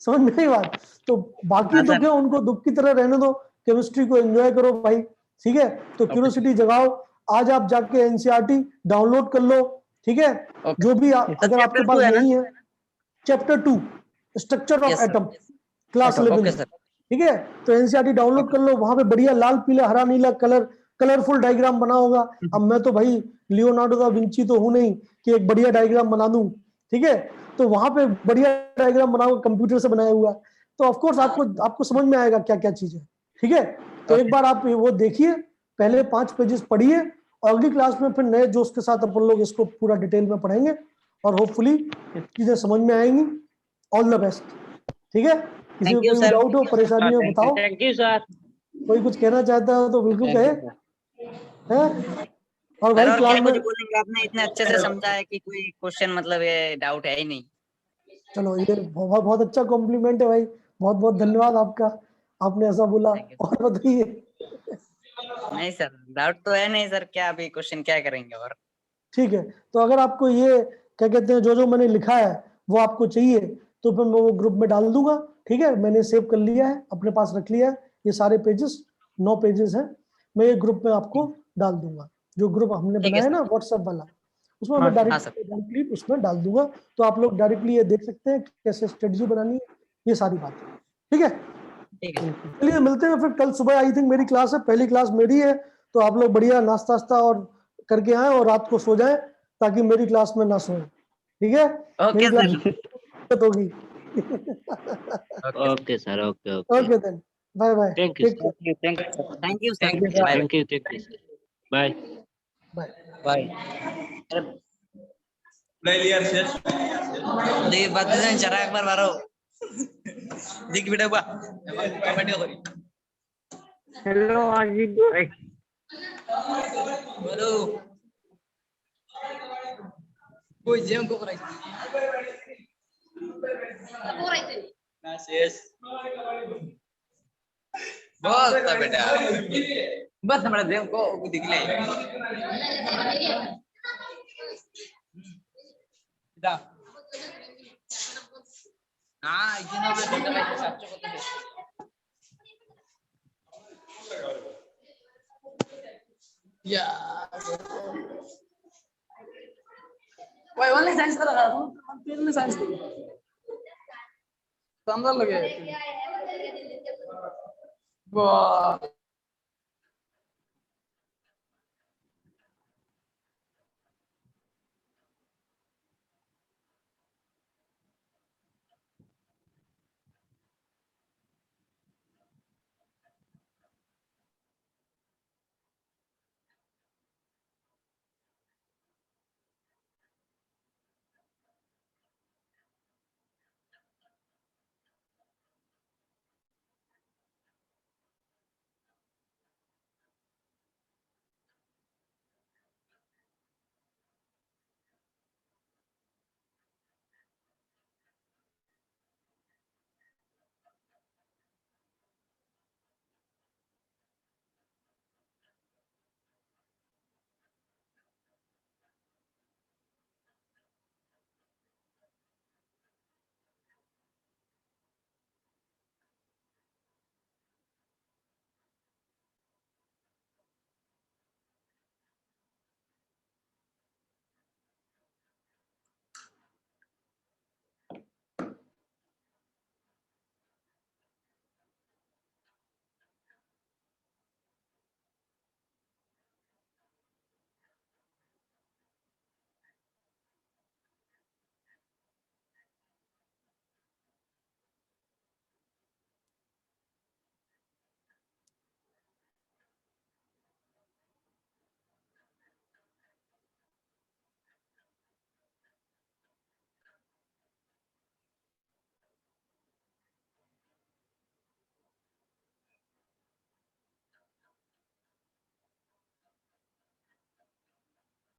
समझ में नहीं बात। तो बाकी दुख है उनको दुख की तरह रहने दो, केमिस्ट्री को एंजॉय करो भाई, ठीक है। तो क्यूरियोसिटी जगाओ, आज आप जाके एनसीईआरटी डाउनलोड कर लो, ठीक है। जो भी अगर आपके पास नहीं है, chapter 2 structure of atom class 11, ठीक है। तो एनसीईआरटी डाउनलोड कर लो, वहां पे बढ़िया लाल पीला हरा नीला कलरफुल डायग्राम बना होगा। अब मैं तो भाई लियोनार्डो दा विंची तो हूं नहीं कि एक बढ़िया डायग्राम बना दूं, ठीक है। तो वहां पे बढ़िया डायग्राम बना हुआ, कंप्यूटर से बनाया हुआ, तो ऑफ कोर्स आपको समझ में आएगा क्या क्या चीज है, ठीक है। तो एक बार आप वो देखिए, पहले 5 पेजेस पढ़िए, और अगली क्लास में फिर नए जोश के साथ अपन लोग इसको पूरा डिटेल में पढ़ेंगे और होपफुली चीजें समझ में आएंगी। ऑल द बेस्ट, ठीक है। किसी को कोई डाउट हो, परेशानी हो, बताओ। Thank you sir. कोई कुछ कहना चाहता हो तो बिल्कुल कहे, हैं? और भाई और क्लास क्या में कुछ बोलेंगे, आपने इतने अच्छे से समझा है कि कोई क्वेश्चन मतलब ये डाउट है ही नहीं। चलो ये बहुत बहुत अच्छा कॉम्प्लीमेंट है भाई, बहुत बहुत धन्यवाद आपका, आपने ऐसा बोला। और बताइए। नहीं सर, डाउट तो है नहीं सर, क्या अभी क्वेश्चन क्या करेंगे और। ठीक है, तो अगर आपको ये क्या कहते हैं जो मैंने लिखा है वो आपको चाहिए तो फिर मैं वो ग्रुप में डाल दूंगा, ठीक है। मैंने सेव कर लिया है, अपने पास रख लिया है, ये सारे पेजेस 9 पेजेस हैं, मैं ये ग्रुप में आपको डाल दूंगा। जो ग्रुप हमने बनाया है ना व्हाट्सएप वाला, उसमें मैं डायरेक्टली उसमें डाल दूंगा, तो आप लोग डायरेक्टली ये देख सकते हैं कैसे स्ट्रेटजी बनानी है, ये सारी बातें, ठीक है। चलिए मिलते हैं फिर कल सुबह, आई थिंक मेरी क्लास है, पहली क्लास मेरी है, तो आप लोग बढ़िया नाश्ता वास्ता और करके आए और रात को सो जाए ताकि मेरी क्लास में ना सोए, ठीक है। मेरी क्लास दिक्कत होगी। Okay sir, okay okay then, bye bye, thank you thank you sir, thank you bye bye. Bye. देख बात चरा एक बार मारो देख बेटा बा हेलो अजीत भाई। बोलो कोई जेम को कराई ना शेष बस बेटा बस हमारा जेम को दिख ले दा हाँ इतना बेटा साचो को तो या भाई ओनली साइंस का लगा तुम तीन साइंस समझ लगे वाह